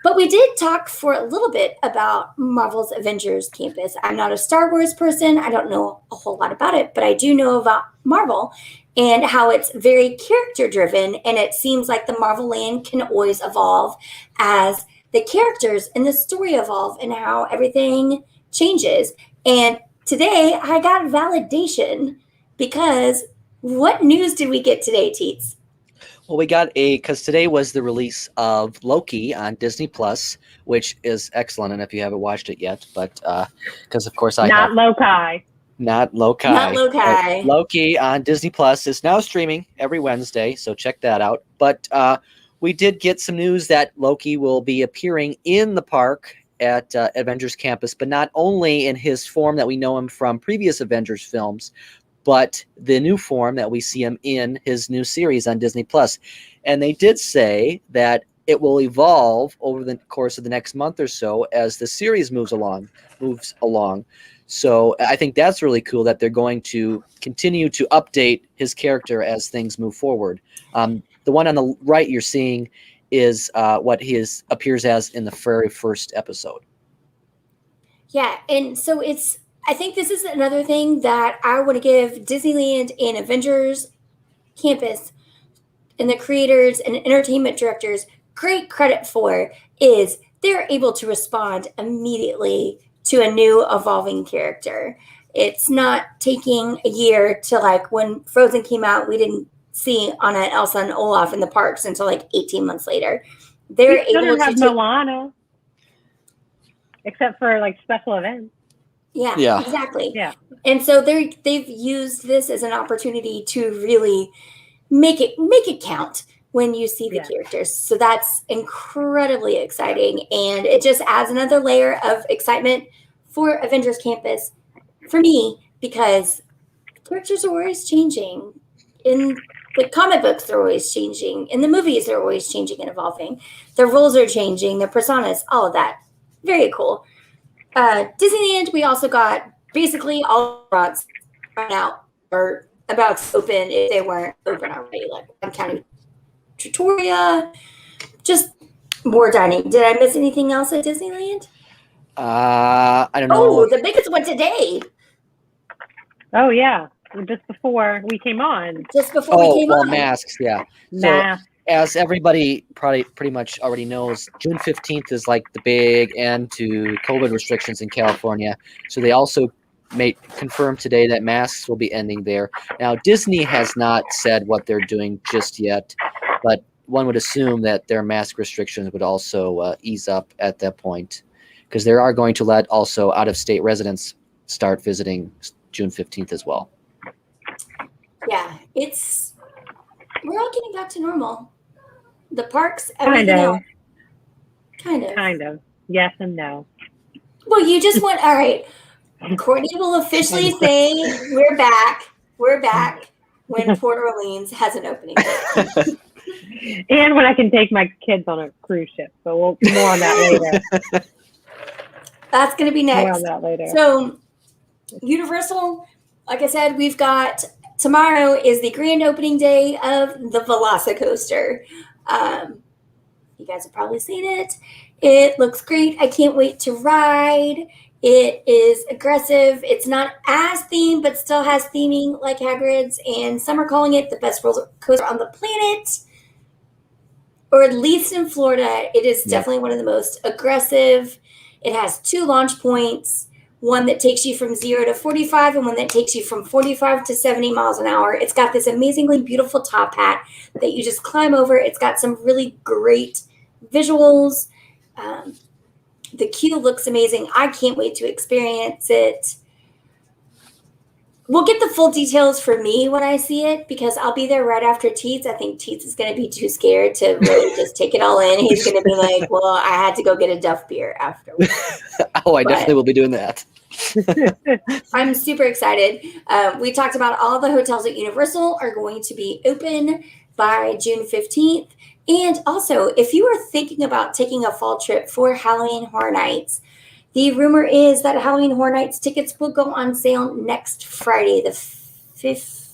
But we did talk for a little bit about Marvel's Avengers Campus. I'm not a Star Wars person. I don't know a whole lot about it, but I do know about Marvel and how it's very character driven. And it seems like the Marvel land can always evolve as the characters and the story evolve and how everything changes. And today I got validation because what news did we get today, Teets? Well, we got because today was the release of Loki on Disney Plus, which is excellent. And if you haven't watched it yet, but because of course not Loki. Loki on Disney Plus is now streaming every Wednesday, so check that out. But we did get some news that Loki will be appearing in the park at Avengers Campus, but not only in his form that we know him from previous Avengers films, but the new form that we see him in his new series on Disney Plus. And they did say that it will evolve over the course of the next month or so as the series moves along. So I think that's really cool that they're going to continue to update his character as things move forward. The one on the right you're seeing is what he appears as in the very first episode. Yeah, and so I think this is another thing that I want to give Disneyland and Avengers Campus and the creators and entertainment directors great credit for is they're able to respond immediately to a new evolving character. It's not taking a year to like when Frozen came out, we didn't see Anna and Elsa and Olaf in the parks until like 18 months later. They're able to have Moana, except for like special events. Yeah, exactly. Yeah. And so they've used this as an opportunity to really make it count when you see the characters. So that's incredibly exciting. And it just adds another layer of excitement for Avengers Campus for me, because characters are always changing. In the comic books, they're always changing. In the movies, they're always changing and evolving. Their roles are changing, their personas, all of that. Very cool. Disneyland, we also got basically all restaurants right now are about to open if they weren't open already. Like I'm counting Trattoria, just more dining. Did I miss anything else at Disneyland? I don't Oh, know. the biggest one today. Oh yeah, just before we came on. Just before we came on. Masks, yeah. Masks. So as everybody probably pretty much already knows, June 15th is like the big end to COVID restrictions in California. So they also confirmed today that masks will be ending there. Now, Disney has not said what they're doing just yet, but one would assume that their mask restrictions would also ease up at that point, because they are going to let also out-of-state residents start visiting June 15th as well. Yeah, we're all getting back to normal. The parks, everything else. Kind of. Yes and no. Well, you just want, all right. Courtney will officially say we're back when Port Orleans has an opening. And when I can take my kids on a cruise ship. So we'll more on that later. That's going to be next. More on that later. So Universal, like I said, we've got tomorrow is the grand opening day of the Velocicoaster. You guys have probably seen it. It looks great. I can't wait to ride. It is aggressive. It's not as themed, but still has theming like Hagrid's. And some are calling it the best roller coaster on the planet, or at least in Florida. It is definitely one of the most aggressive. It has 2 launch points, one that takes you from 0 to 45 and one that takes you from 45 to 70 miles an hour. It's got this amazingly beautiful top hat that you just climb over. It's got some really great visuals. The queue looks amazing. I can't wait to experience it. We'll get the full details for me when I see it, because I'll be there right after Teets. I think Teets is going to be too scared to really just take it all in. He's going to be like, well, I had to go get a Duff beer afterwards. I definitely will be doing that. I'm super excited. We talked about all the hotels at Universal are going to be open by June 15th. And also, if you are thinking about taking a fall trip for Halloween Horror Nights, the rumor is that Halloween Horror Nights tickets will go on sale next Friday, the 5th.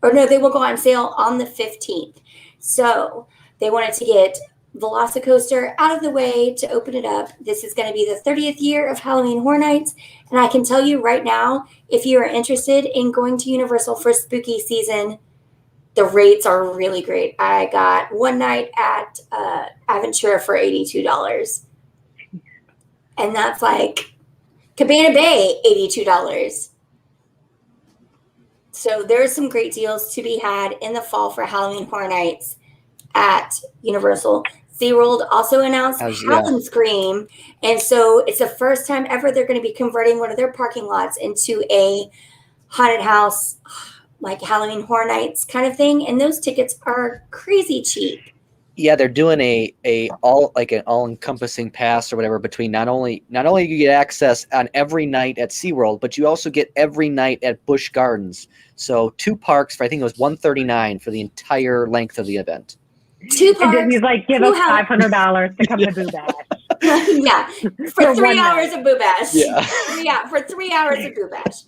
Or no, they will go on sale on the 15th. So they wanted to get Velocicoaster out of the way to open it up. This is going to be the 30th year of Halloween Horror Nights. And I can tell you right now, if you are interested in going to Universal for spooky season, the rates are really great. I got one night at Aventura for $82. And that's like Cabana Bay, $82. So there's some great deals to be had in the fall for Halloween Horror Nights at Universal. SeaWorld also announced Howlin' Scream. And so it's the first time ever they're going to be converting one of their parking lots into a haunted house, like Halloween Horror Nights kind of thing. And those tickets are crazy cheap. Yeah, they're doing an all-encompassing pass or whatever between not only you get access on every night at SeaWorld, but you also get every night at Busch Gardens. So 2 parks for, I think it was $139 for the entire length of the event. 2 parks. And Disney's like, give us $500 to come to Boo Bash. Yeah, for 3 hours of Boo Bash. Yeah, for 3 hours of Boo Bash.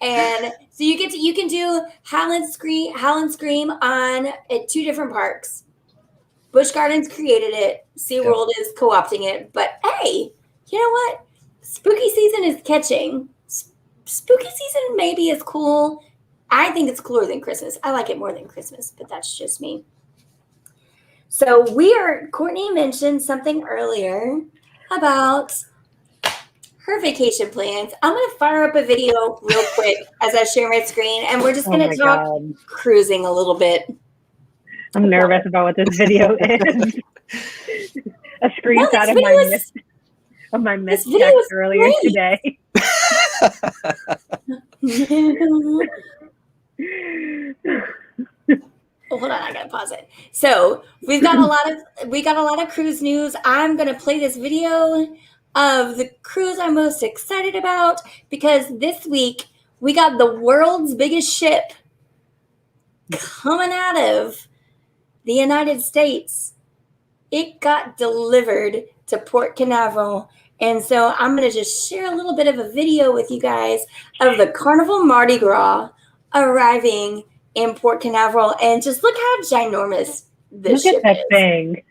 And so you can do Howlin' Scream on at 2 different parks. Busch Gardens created it. SeaWorld is co-opting it. But hey, you know what? Spooky season is catching. Spooky season maybe is cool. I think it's cooler than Christmas. I like it more than Christmas, but that's just me. So Courtney mentioned something earlier about her vacation plans. I'm going to fire up a video real quick as I share my screen, and we're just going to talk cruising a little bit. I'm nervous about what this video is. A screenshot of my missed text earlier today. Hold on, I gotta pause it. So we got a lot of cruise news. I'm gonna play this video of the cruise I'm most excited about, because this week we got the world's biggest ship coming out of the United States. It got delivered to Port Canaveral. And so I'm going to just share a little bit of a video with you guys of the Carnival Mardi Gras arriving in Port Canaveral. And just look how ginormous this Look ship at that is. thing.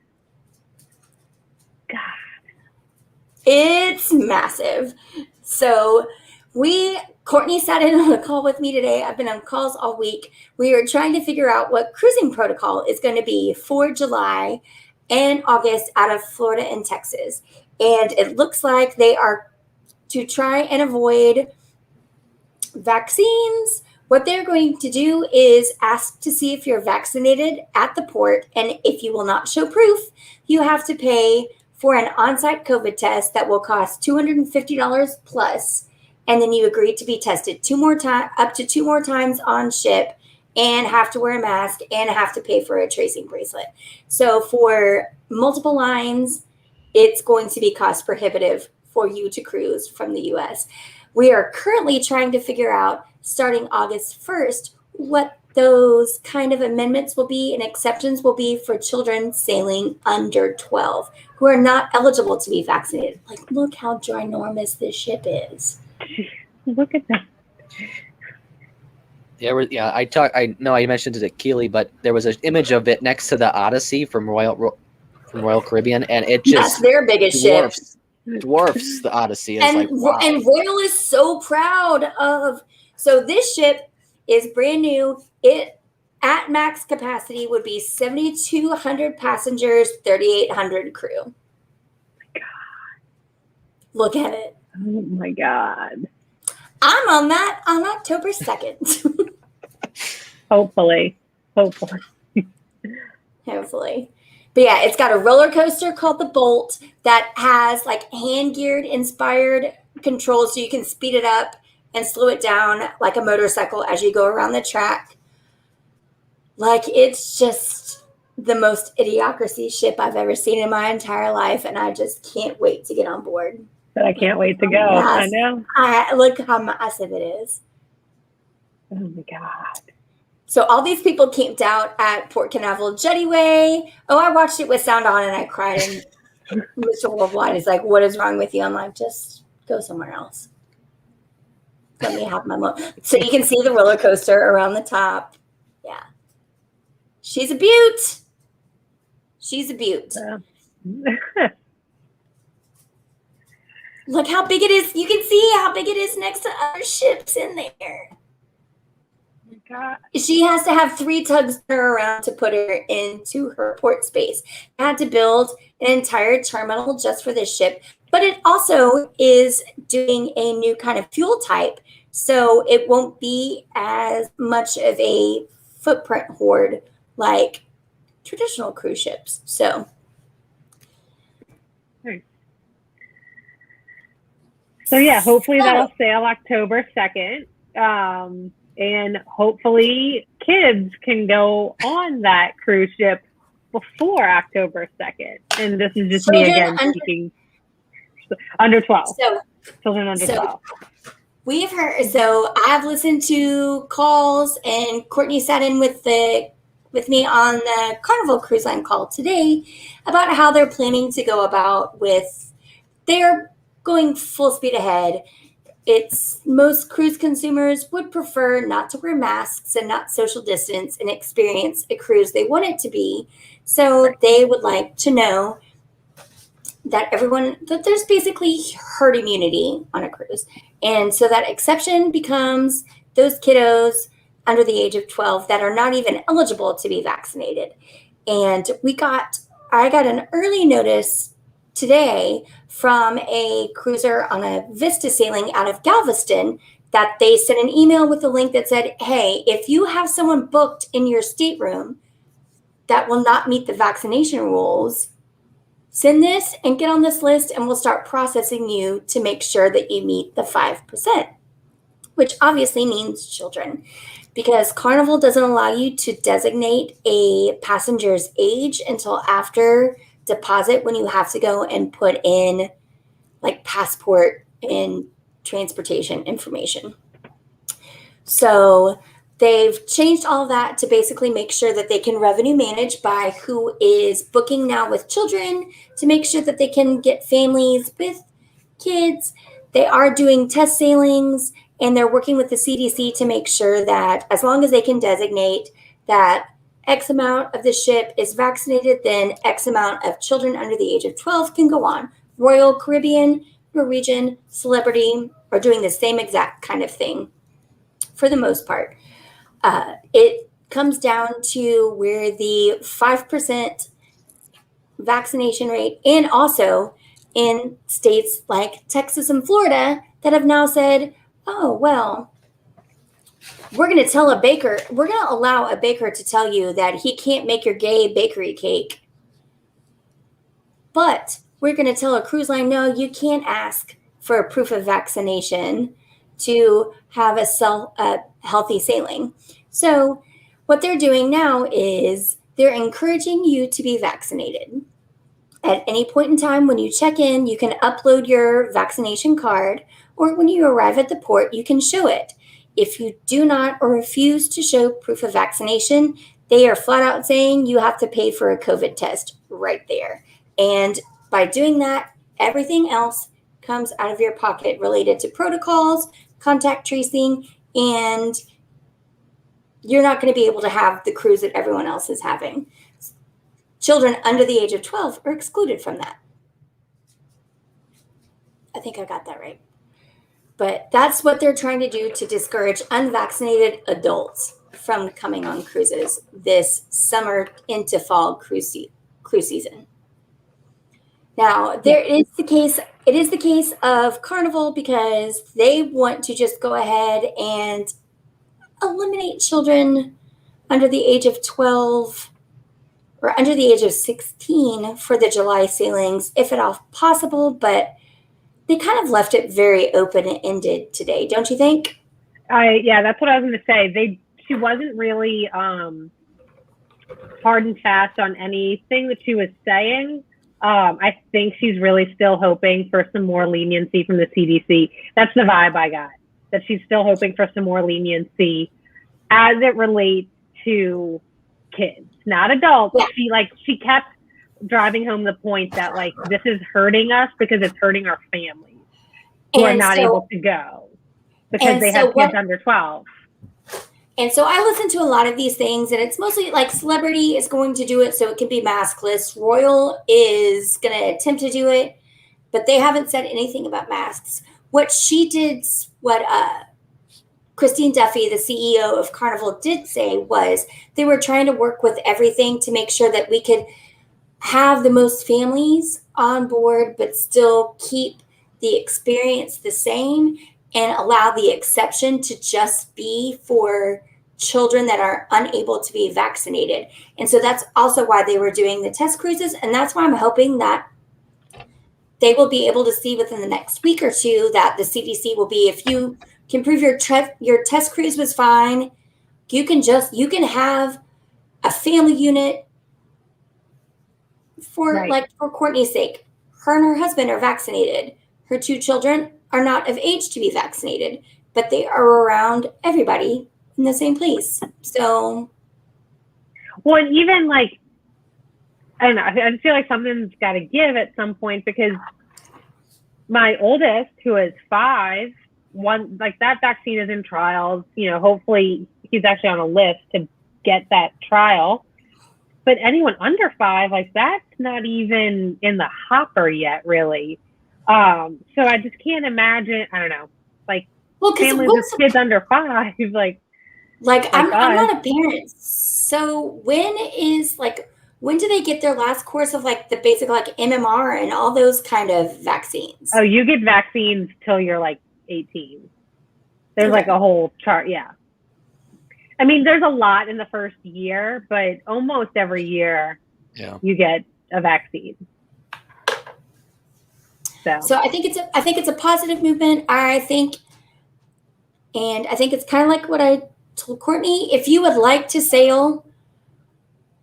God. It's massive. So Courtney sat in on a call with me today. I've been on calls all week. We are trying to figure out what cruising protocol is going to be for July and August out of Florida and Texas. And it looks like they are to try and avoid vaccines. What they're going to do is ask to see if you're vaccinated at the port. And if you will not show proof, you have to pay for an on-site COVID test that will cost $250 plus. And then you agree to be tested up to 2 more times on ship, and have to wear a mask and have to pay for a tracing bracelet. So for multiple lines, it's going to be cost prohibitive for you to cruise from the US. We are currently trying to figure out, starting August 1st, what those kind of amendments will be and exceptions will be for children sailing under 12 who are not eligible to be vaccinated. Like, look how ginormous this ship is. Look at that. Yeah, I know I mentioned it to Keely, but there was an image of it next to the Odyssey from Royal Caribbean, and it That's just their biggest ship. dwarfs the Odyssey. It's like, wow. And Royal is so proud of. So this ship is brand new. It at max capacity would be 7,200 passengers, 3,800 crew. Oh my God. Look at it. Oh my God. I'm on that on October 2nd. Hopefully. Hopefully. But yeah, it's got a roller coaster called the Bolt that has like hand geared inspired controls so you can speed it up and slow it down like a motorcycle as you go around the track. Like, it's just the most idiocracy ship I've ever seen in my entire life, and I just can't wait to get on board. But I can't wait to go. I know. Look how massive it is. Oh my God. So all these people camped out at Port Canaveral Jettyway. Oh, I watched it with sound on and I cried. And Mr. Worldwide is like, "What is wrong with you?" I'm like, "Just go somewhere else. Let me have my moment." So you can see the roller coaster around the top. Yeah. She's a beaut. She's a beaut. Look how big it is. You can see how big it is next to other ships in there. God. She has to have 3 tugs turn her around to put her into her port space. I had to build an entire terminal just for this ship, but it also is doing a new kind of fuel type, so it won't be as much of a footprint hoard like traditional cruise ships. So yeah, hopefully that'll sail October 2nd. And hopefully kids can go on that cruise ship before October 2nd. And this is just me again speaking. Under 12. Children under 12. We've heard. So I've listened to calls, and Courtney sat in with me on the Carnival Cruise Line call today about how they're planning to go about with. They're going full speed ahead. Most cruise consumers would prefer not to wear masks and not social distance and experience a cruise they want it to be. So they would like to know that there's basically herd immunity on a cruise. And so that exception becomes those kiddos under the age of 12 that are not even eligible to be vaccinated. And I got an early notice today from a cruiser on a Vista sailing out of Galveston that they sent an email with a link that said, "Hey, if you have someone booked in your stateroom that will not meet the vaccination rules, send this and get on this list and we'll start processing you to make sure that you meet the 5%, which obviously means children, because Carnival doesn't allow you to designate a passenger's age until after deposit, when you have to go and put in like passport and transportation information. So they've changed all of that to basically make sure that they can revenue manage by who is booking now with children, to make sure that they can get families with kids. They are doing test sailings, and they're working with the CDC to make sure that as long as they can designate that X amount of the ship is vaccinated, then X amount of children under the age of 12 can go on. Royal Caribbean, Norwegian, Celebrity are doing the same exact kind of thing for the most part. It comes down to where the 5% vaccination rate, and also in states like Texas and Florida that have now said, oh, well, we're going to allow a baker to tell you that he can't make your gay bakery cake. But we're going to tell a cruise line, no, you can't ask for a proof of vaccination to have a healthy sailing. So what they're doing now is they're encouraging you to be vaccinated. At any point in time when you check in, you can upload your vaccination card, or when you arrive at the port, you can show it. If you do not or refuse to show proof of vaccination, they are flat out saying you have to pay for a COVID test right there. And by doing that, everything else comes out of your pocket related to protocols, contact tracing, and you're not going to be able to have the cruise that everyone else is having. Children under the age of 12 are excluded from that. I think I got that right. But that's what they're trying to do to discourage unvaccinated adults from coming on cruises this summer into fall cruise season. Now, it is the case of Carnival, because they want to just go ahead and eliminate children under the age of 12 or under the age of 16 for the July sailings, if at all possible, but they kind of left it very open-ended today, don't you think? Yeah, that's what I was going to say. She wasn't really hard and fast on anything that she was saying. I think she's really still hoping for some more leniency from the CDC. That's the vibe I got, that she's still hoping for some more leniency as it relates to kids, not adults. Yeah. She kept driving home the point that this is hurting us because it's hurting our families who are not able to go because they have kids under 12. And so I listen to a lot of these things, and it's mostly like Celebrity is going to do it so it can be maskless. Royal is going to attempt to do it, but they haven't said anything about masks. What Christine Duffy, the CEO of Carnival, did say was they were trying to work with everything to make sure that we could have the most families on board, but still keep the experience the same and allow the exception to just be for children that are unable to be vaccinated. And so that's also why they were doing the test cruises. And that's why I'm hoping that they will be able to see within the next week or two that the CDC will be, if you can prove your test cruise was fine, you can have a family unit for Courtney's sake. Her and her husband are vaccinated. Her 2 children are not of age to be vaccinated, but they are around everybody in the same place. So, well, and even I don't know, I feel like something's got to give at some point, because my oldest, who is 5, that vaccine is in trials. Hopefully he's actually on a list to get that trial. But anyone under 5, that's not even in the hopper yet, really. So I just can't imagine. I don't know, families with kids under 5, I'm not a parent. So when do they get their last course of the basic MMR and all those kind of vaccines? Oh, you get vaccines till you're 18. There's a whole chart. Yeah. I mean, there's a lot in the first year, but almost every year you get a vaccine. So I think it's a positive movement. I think it's kind of like what I told Courtney. If you would like to sail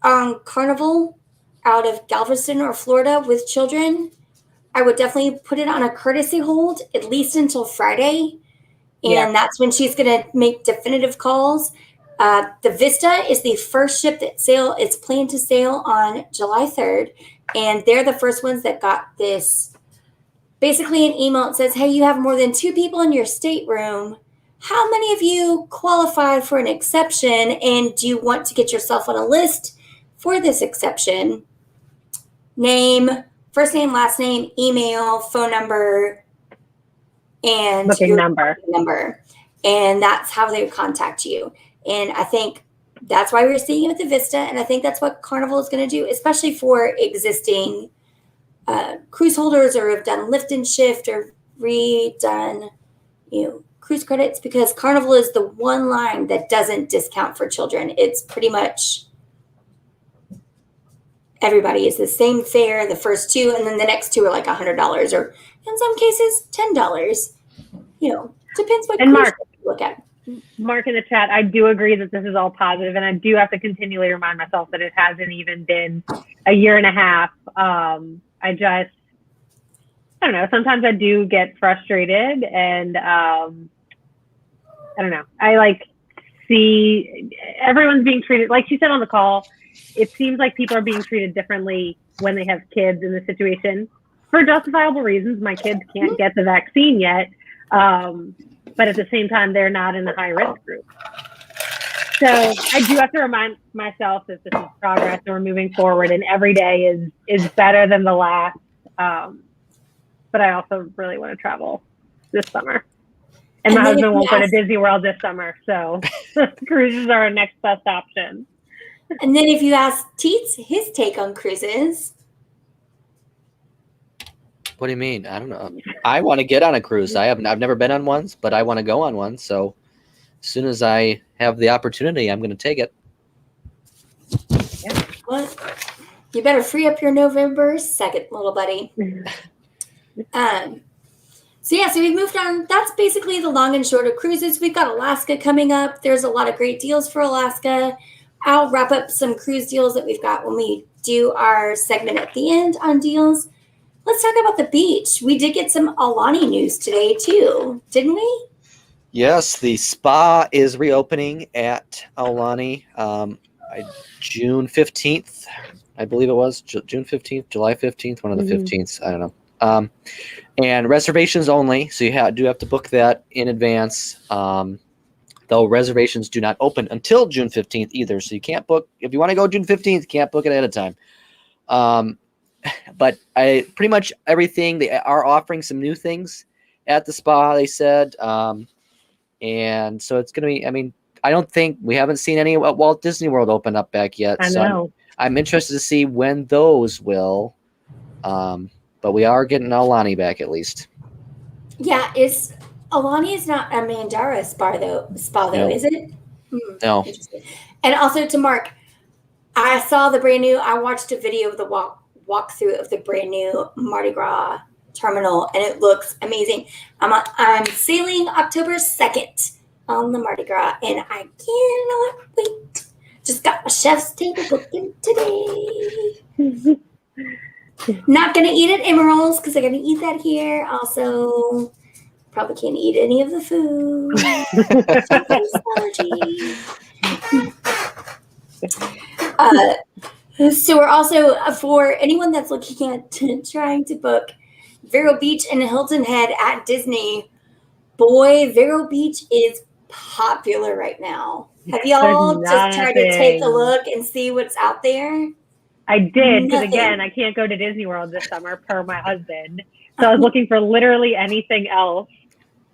on Carnival out of Galveston or Florida with children, I would definitely put it on a courtesy hold at least until Friday. And that's when she's going to make definitive calls. The Vista is the first ship it's planned to sail on July 3rd. And they're the first ones that got this, basically an email that says, hey, you have more than 2 people in your stateroom. how many of you qualify for an exception, and do you want to get yourself on a list for this exception? Name, first name, last name, email, phone number, and Booking your number. booking number. And that's how they would contact you. And I think that's why we're seeing it with the Vista, and I think that's what Carnival is going to do, especially for existing cruise holders or have done lift and shift or redone, cruise credits, because Carnival is the one line that doesn't discount for children. It's pretty much everybody is the same fare, the first two, and then the next two are like $100, or in some cases $10. Depends what And cruise Mark, you look at. Mark in the chat, I do agree that this is all positive, and I do have to continually remind myself that it hasn't even been a year and a half. I don't know. Sometimes I do get frustrated, and I don't know. I see everyone's being treated, like she said on the call, it seems like people are being treated differently when they have kids in this situation for justifiable reasons. My kids can't get the vaccine yet. But at the same time, they're not in the high risk group. So I do have to remind myself that this is progress and we're moving forward, and every day is better than the last. But I also really want to travel this summer. And my husband won't go to Disney World this summer, so cruises are our next best option. And then if you ask Teets his take on cruises. What do you mean? I don't know. I want to get on a cruise. I've never been on one, but I want to go on one. So as soon as I have the opportunity, I'm going to take it. Yeah. Well, you better free up your November 2nd, little buddy. So we've moved on. That's basically the long and short of cruises. We've got Alaska coming up. There's a lot of great deals for Alaska. I'll wrap up some cruise deals that we've got when we do our segment at the end on deals. Let's talk about the beach. We did get some Aulani news today too, didn't we? Yes, the spa is reopening at Aulani June 15th. I believe it was June 15th, July 15th, one of the 15th. I don't know. And reservations only, so you do have to book that in advance. Though reservations do not open until June 15th either. So you can't book, if you want to go June 15th, you can't book it ahead of time. But pretty much everything, they are offering some new things at the spa, they said. And so it's going to be, we haven't seen any Walt Disney World open up back yet. I know. So I'm interested to see when those will. But we are getting Aulani back at least. Yeah, Aulani is not a Mandara spa though, No. Is it? No. Interesting. And also to Mark, I watched a video of the walkthrough of the brand new Mardi Gras terminal, and it looks amazing. I'm sailing October 2nd on the Mardi Gras, and I cannot wait. Just got my chef's table booking today. Not gonna eat at Emerald's because I'm gonna eat that here. Also, probably can't eat any of the food. So we're also, for anyone that's looking at trying to book Vero Beach and Hilton Head at Disney, boy, Vero Beach is popular right now. Have y'all just tried to take a look and see what's out there? I did, because again, I can't go to Disney World this summer per my husband. So I was looking for literally anything else.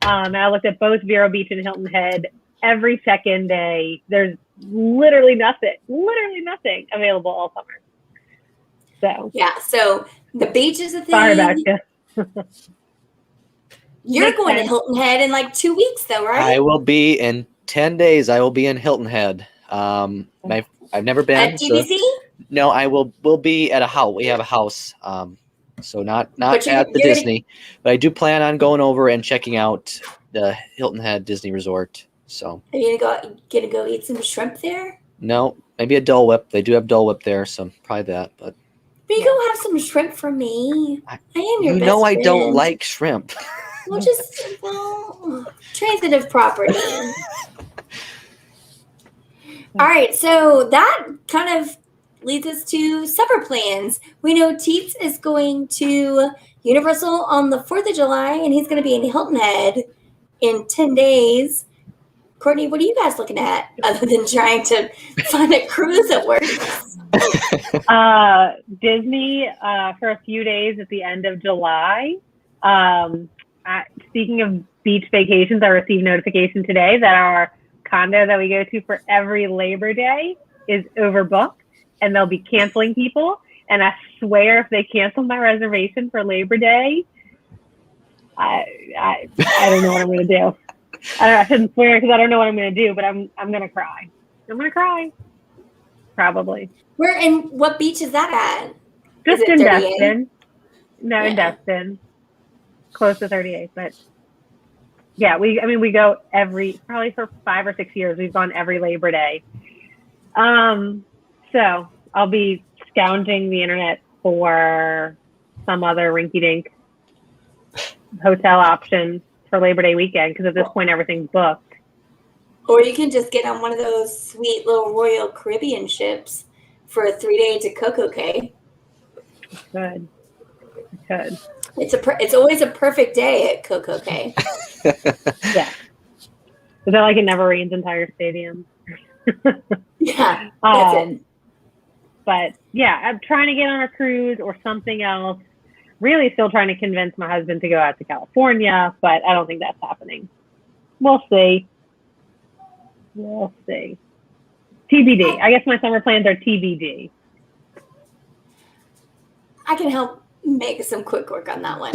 I looked at both Vero Beach and Hilton Head. Every second day, there's literally nothing available all summer. So yeah, so the beach is a thing. Sorry about you. You're going to Hilton Head in like 2 weeks, though, right? I will be in 10 days. I will be in Hilton Head. I've never been at DVC. No, I will be at a house. We have a house, so not at the Disney, but I do plan on going over and checking out the Hilton Head Disney Resort. So are you gonna go eat some shrimp there? No, maybe a Dole Whip. They do have Dole Whip there, so probably that. But you go have some shrimp for me. I am your best friend. I don't like shrimp. Well, transitive property. All right, so that kind of leads us to supper plans. We know Teets is going to Universal on the 4th of July, and he's going to be in Hilton Head in 10 days. Courtney, what are you guys looking at other than trying to find a cruise that works? Disney for a few days at the end of July. Speaking of beach vacations, I received notification today that our condo that we go to for every Labor Day is overbooked, and they'll be canceling people. And I swear, if they cancel my reservation for Labor Day, I don't know what I'm going to do. I shouldn't swear because I don't know what I'm going to do, but I'm going to cry. I'm going to cry. Probably. Where and what beach is that at? Just Is it in 38? Destin. No, in Yeah. Destin. Close to 38, but yeah, we go probably for 5 or 6 years. We've gone every Labor Day. So I'll be scounging the internet for some other rinky-dink hotel option for Labor Day weekend, because at this point everything's booked. Or you can just get on one of those sweet little Royal Caribbean ships for a 3-day to Coco Cay. Good. It's always a perfect day at Coco Cay. Yeah. Is that like it never rains entire stadium? Yeah, that's it. But yeah, I'm trying to get on a cruise or something else. Really still trying to convince my husband to go out to California, but I don't think that's happening. We'll see. TBD. I guess my summer plans are TBD. I can help make some quick work on that one.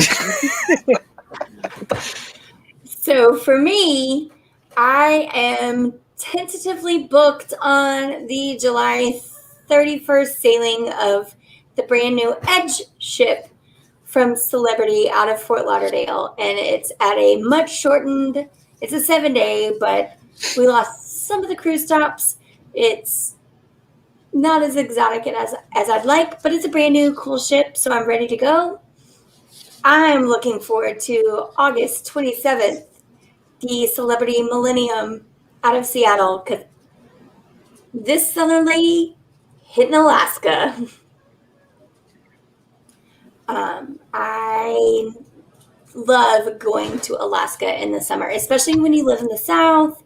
So for me, I am tentatively booked on the July 31st sailing of the brand new Edge ship from Celebrity out of Fort Lauderdale. And it's at a much shortened, it's a 7-day, but we lost some of the cruise stops. It's not as exotic as I'd like, but it's a brand new cool ship, so I'm ready to go. I'm looking forward to August 27th, the Celebrity Millennium out of Seattle, because this Southern lady hitting Alaska. I love going to Alaska in the summer, especially when you live in the South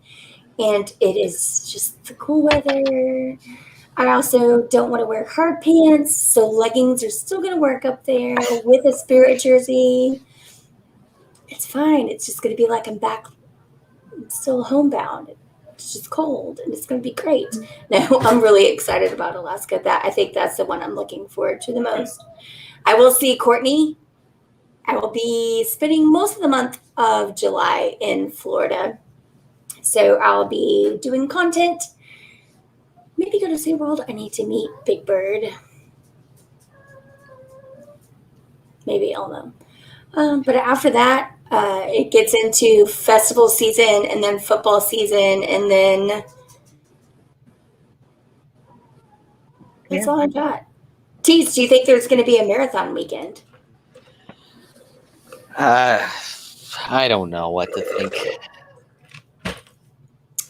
and it is just the cool weather. I also don't want to wear hard pants, so leggings are still going to work up there with a Spirit jersey. It's fine. It's just going to be like I'm back. I'm still homebound. It's just cold, and it's going to be great. No, I'm really excited about Alaska. I think that's the one I'm looking forward to the most. I will see Courtney. I will be spending most of the month of July in Florida. So I'll be doing content. Maybe go to SeaWorld. I need to meet Big Bird. Maybe I'll know. But after that, it gets into festival season and then football season. And then that's all I got. Tease, do you think there's going to be a marathon weekend? I don't know what to think.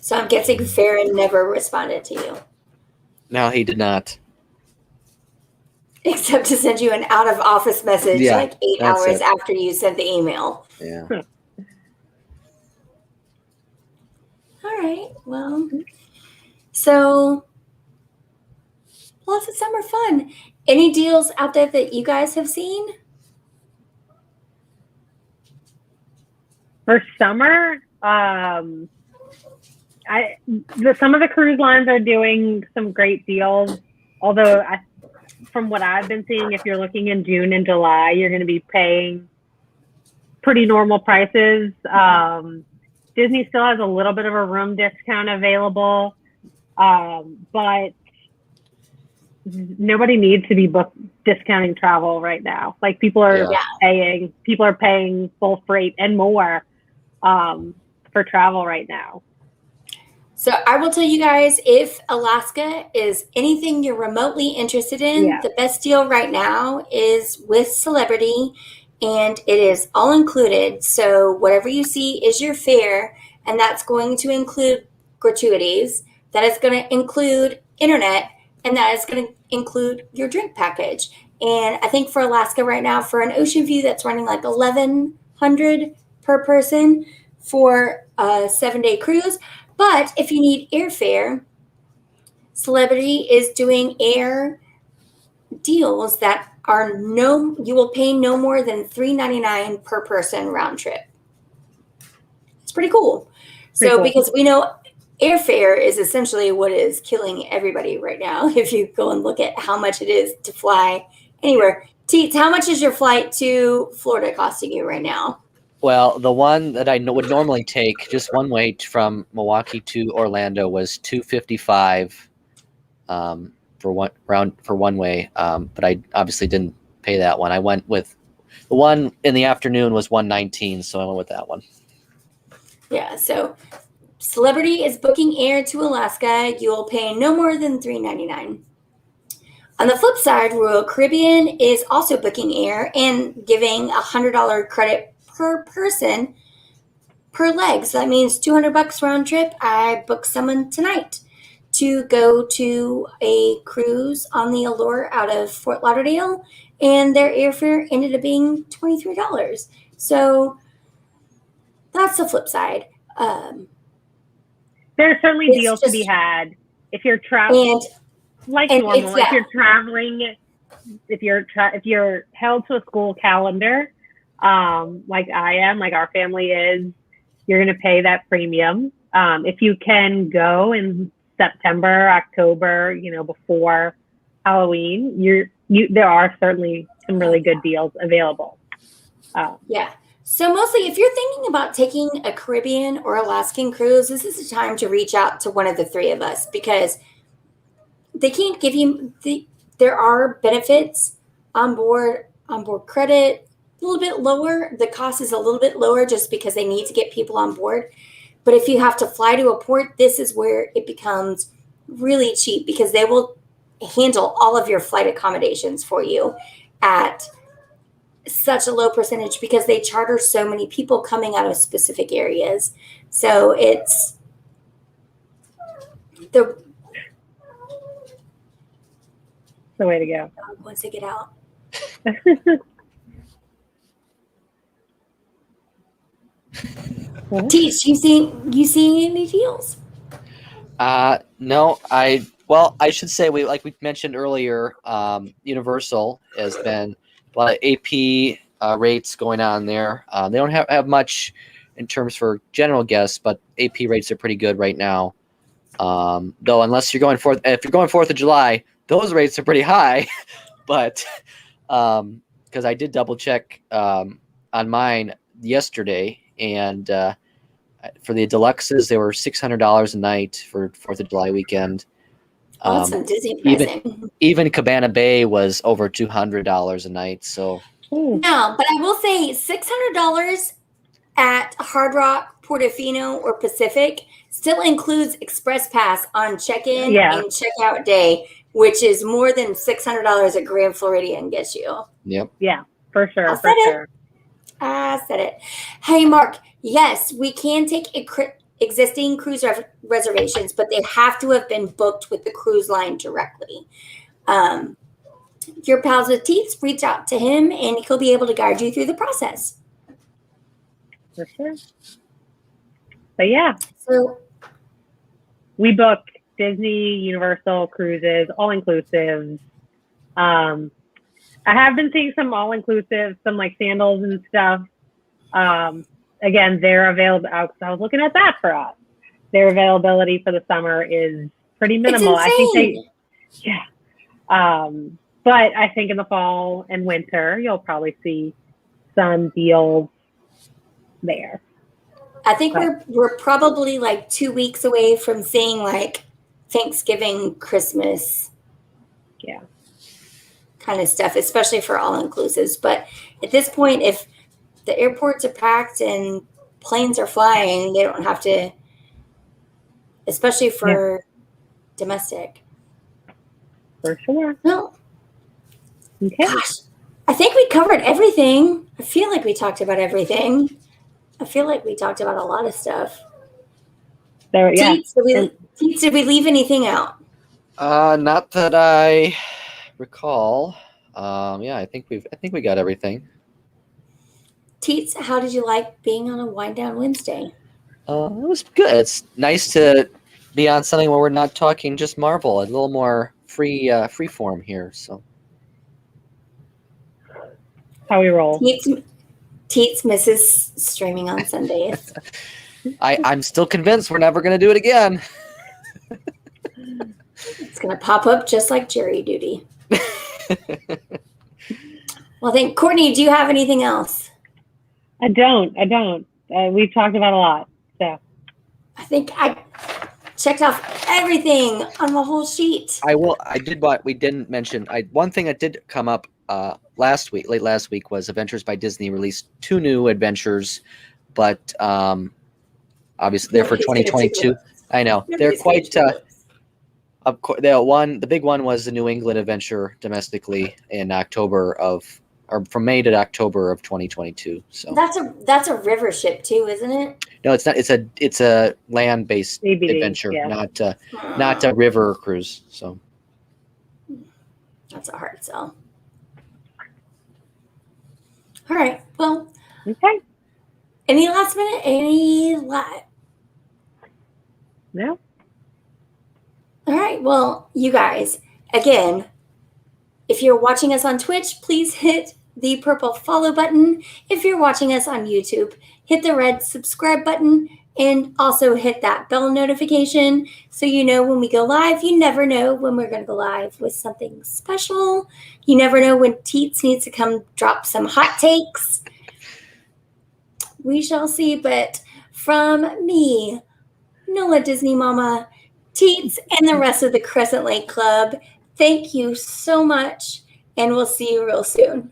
So I'm guessing Farron never responded to you. No, he did not. Except to send you an out-of-office message like 8 hours after you sent the email. Yeah. All right. Well, so lots of summer fun. Any deals out there that you guys have seen? For summer, some of the cruise lines are doing some great deals. Although, from what I've been seeing, if you're looking in June and July, you're going to be paying pretty normal prices. Disney still has a little bit of a room discount available, but nobody needs to be discounting travel right now. Like people are paying full freight and more for travel right now. So I will tell you guys, if Alaska is anything you're remotely interested in, the best deal right now is with Celebrity, and it is all included. So whatever you see is your fare, and that's going to include gratuities. That is going to include internet, and that is going to include your drink package. And I think for Alaska right now, for an Ocean View, that's running like $1,100 per person for a 7-day cruise. But if you need airfare, Celebrity is doing air deals that are you will pay no more than $3.99 per person round trip. It's pretty cool. Pretty So cool. because we know airfare is essentially what is killing everybody right now. If you go and look at how much it is to fly anywhere. Teets, how much is your flight to Florida costing you right now? Well, the one that I would normally take just one way from Milwaukee to Orlando was $255 for one way. But I obviously didn't pay that one. I went with the one in the afternoon was $119, so I went with that one. Yeah, so Celebrity is booking air to Alaska. You will pay no more than $3.99. On the flip side, Royal Caribbean is also booking air and giving $100 credit per person per leg. So that means $200 round trip. I booked someone tonight to go to a cruise on the Allure out of Fort Lauderdale, and their airfare ended up being $23. So that's the flip side. There's certainly It's deals to be just- had if you're traveling like and normal. it's- yeah. If you're traveling, if you're held to a school calendar, like I am, like our family is, you're going to pay that premium. If you can go in September, October, before Halloween, there are certainly some really good deals available. Yeah. So mostly if you're thinking about taking a Caribbean or Alaskan cruise, this is the time to reach out to one of the three of us, because they can't give you there are benefits on board credit, a little bit lower. The cost is a little bit lower just because they need to get people on board. But if you have to fly to a port, this is where it becomes really cheap, because they will handle all of your flight accommodations for you at such a low percentage, because they charter so many people coming out of specific areas. So it's the way to go. Once they get out. Teach, you seeing any deals? No, I should say we mentioned earlier, Universal has been a lot of AP rates going on there. They don't have much in terms for general guests, but AP rates are pretty good right now. Though unless if you're going 4th of July, those rates are pretty high. But because I did double check on mine yesterday, and for the deluxes, they were $600 a night for 4th of July weekend. That's some Disney pricing. Even Cabana Bay was over $200 a night. So no, but I will say $600 at Hard Rock, Portofino, or Pacific still includes Express Pass on check-in and check-out day, which is more than $600 at Grand Floridian gets you. Yep. Yeah, for sure. I said it. Hey, Mark. Yes, we can take existing cruise reservations, but they have to have been booked with the cruise line directly. Your pals with Teets, reach out to him, and he'll be able to guide you through the process. For sure. But yeah, so we book Disney, Universal cruises, all inclusive. I have been seeing some all inclusive, some like sandals and stuff. Again, they're available. I was looking at that for us. Their availability for the summer is pretty minimal. It's insane. But I think in the fall and winter, you'll probably see some deals there. I think we're probably like 2 weeks away from seeing like Thanksgiving, Christmas, kind of stuff, especially for all inclusives. But at this point, if the airports are packed and planes are flying, they don't have to, especially for domestic. For sure. No. Okay. Gosh, I think we covered everything. I feel like we talked about everything. I feel like we talked about a lot of stuff. Teets, did we leave anything out? Not that I recall. I think we got everything. Teets, how did you like being on a Wind Down Wednesday? It was good. It's nice to be on something where we're not talking just Marvel. A little more free form here. So How we roll. Teets misses streaming on Sundays. I'm still convinced we're never going to do it again. It's going to pop up just like jury duty. Well, then, Courtney, do you have anything else? I don't. We've talked about a lot. So I think I checked off everything on the whole sheet. I did what we didn't mention. One thing that did come up late last week, was Adventures by Disney released 2 new adventures, but obviously they're for 2022. I know they're quite. Of course, the big one was the New England adventure domestically in from May to October of 2022. So that's a river ship too, isn't it? no, it's not. It's a land-based adventure, yeah. not a river cruise. So that's a hard sell. All right. Well. Okay. Any last minute? No. All right. Well, you guys, again, if you're watching us on Twitch, please hit the purple follow button. If you're watching us on YouTube, hit the red subscribe button and also hit that bell notification so you know when we go live. You never know when we're going to go live with something special. You never know when Teets needs to come drop some hot takes. We shall see. But from me, Nola Disney Mama, Teets, and the rest of the Crescent Lake Club, thank you so much, and we'll see you real soon.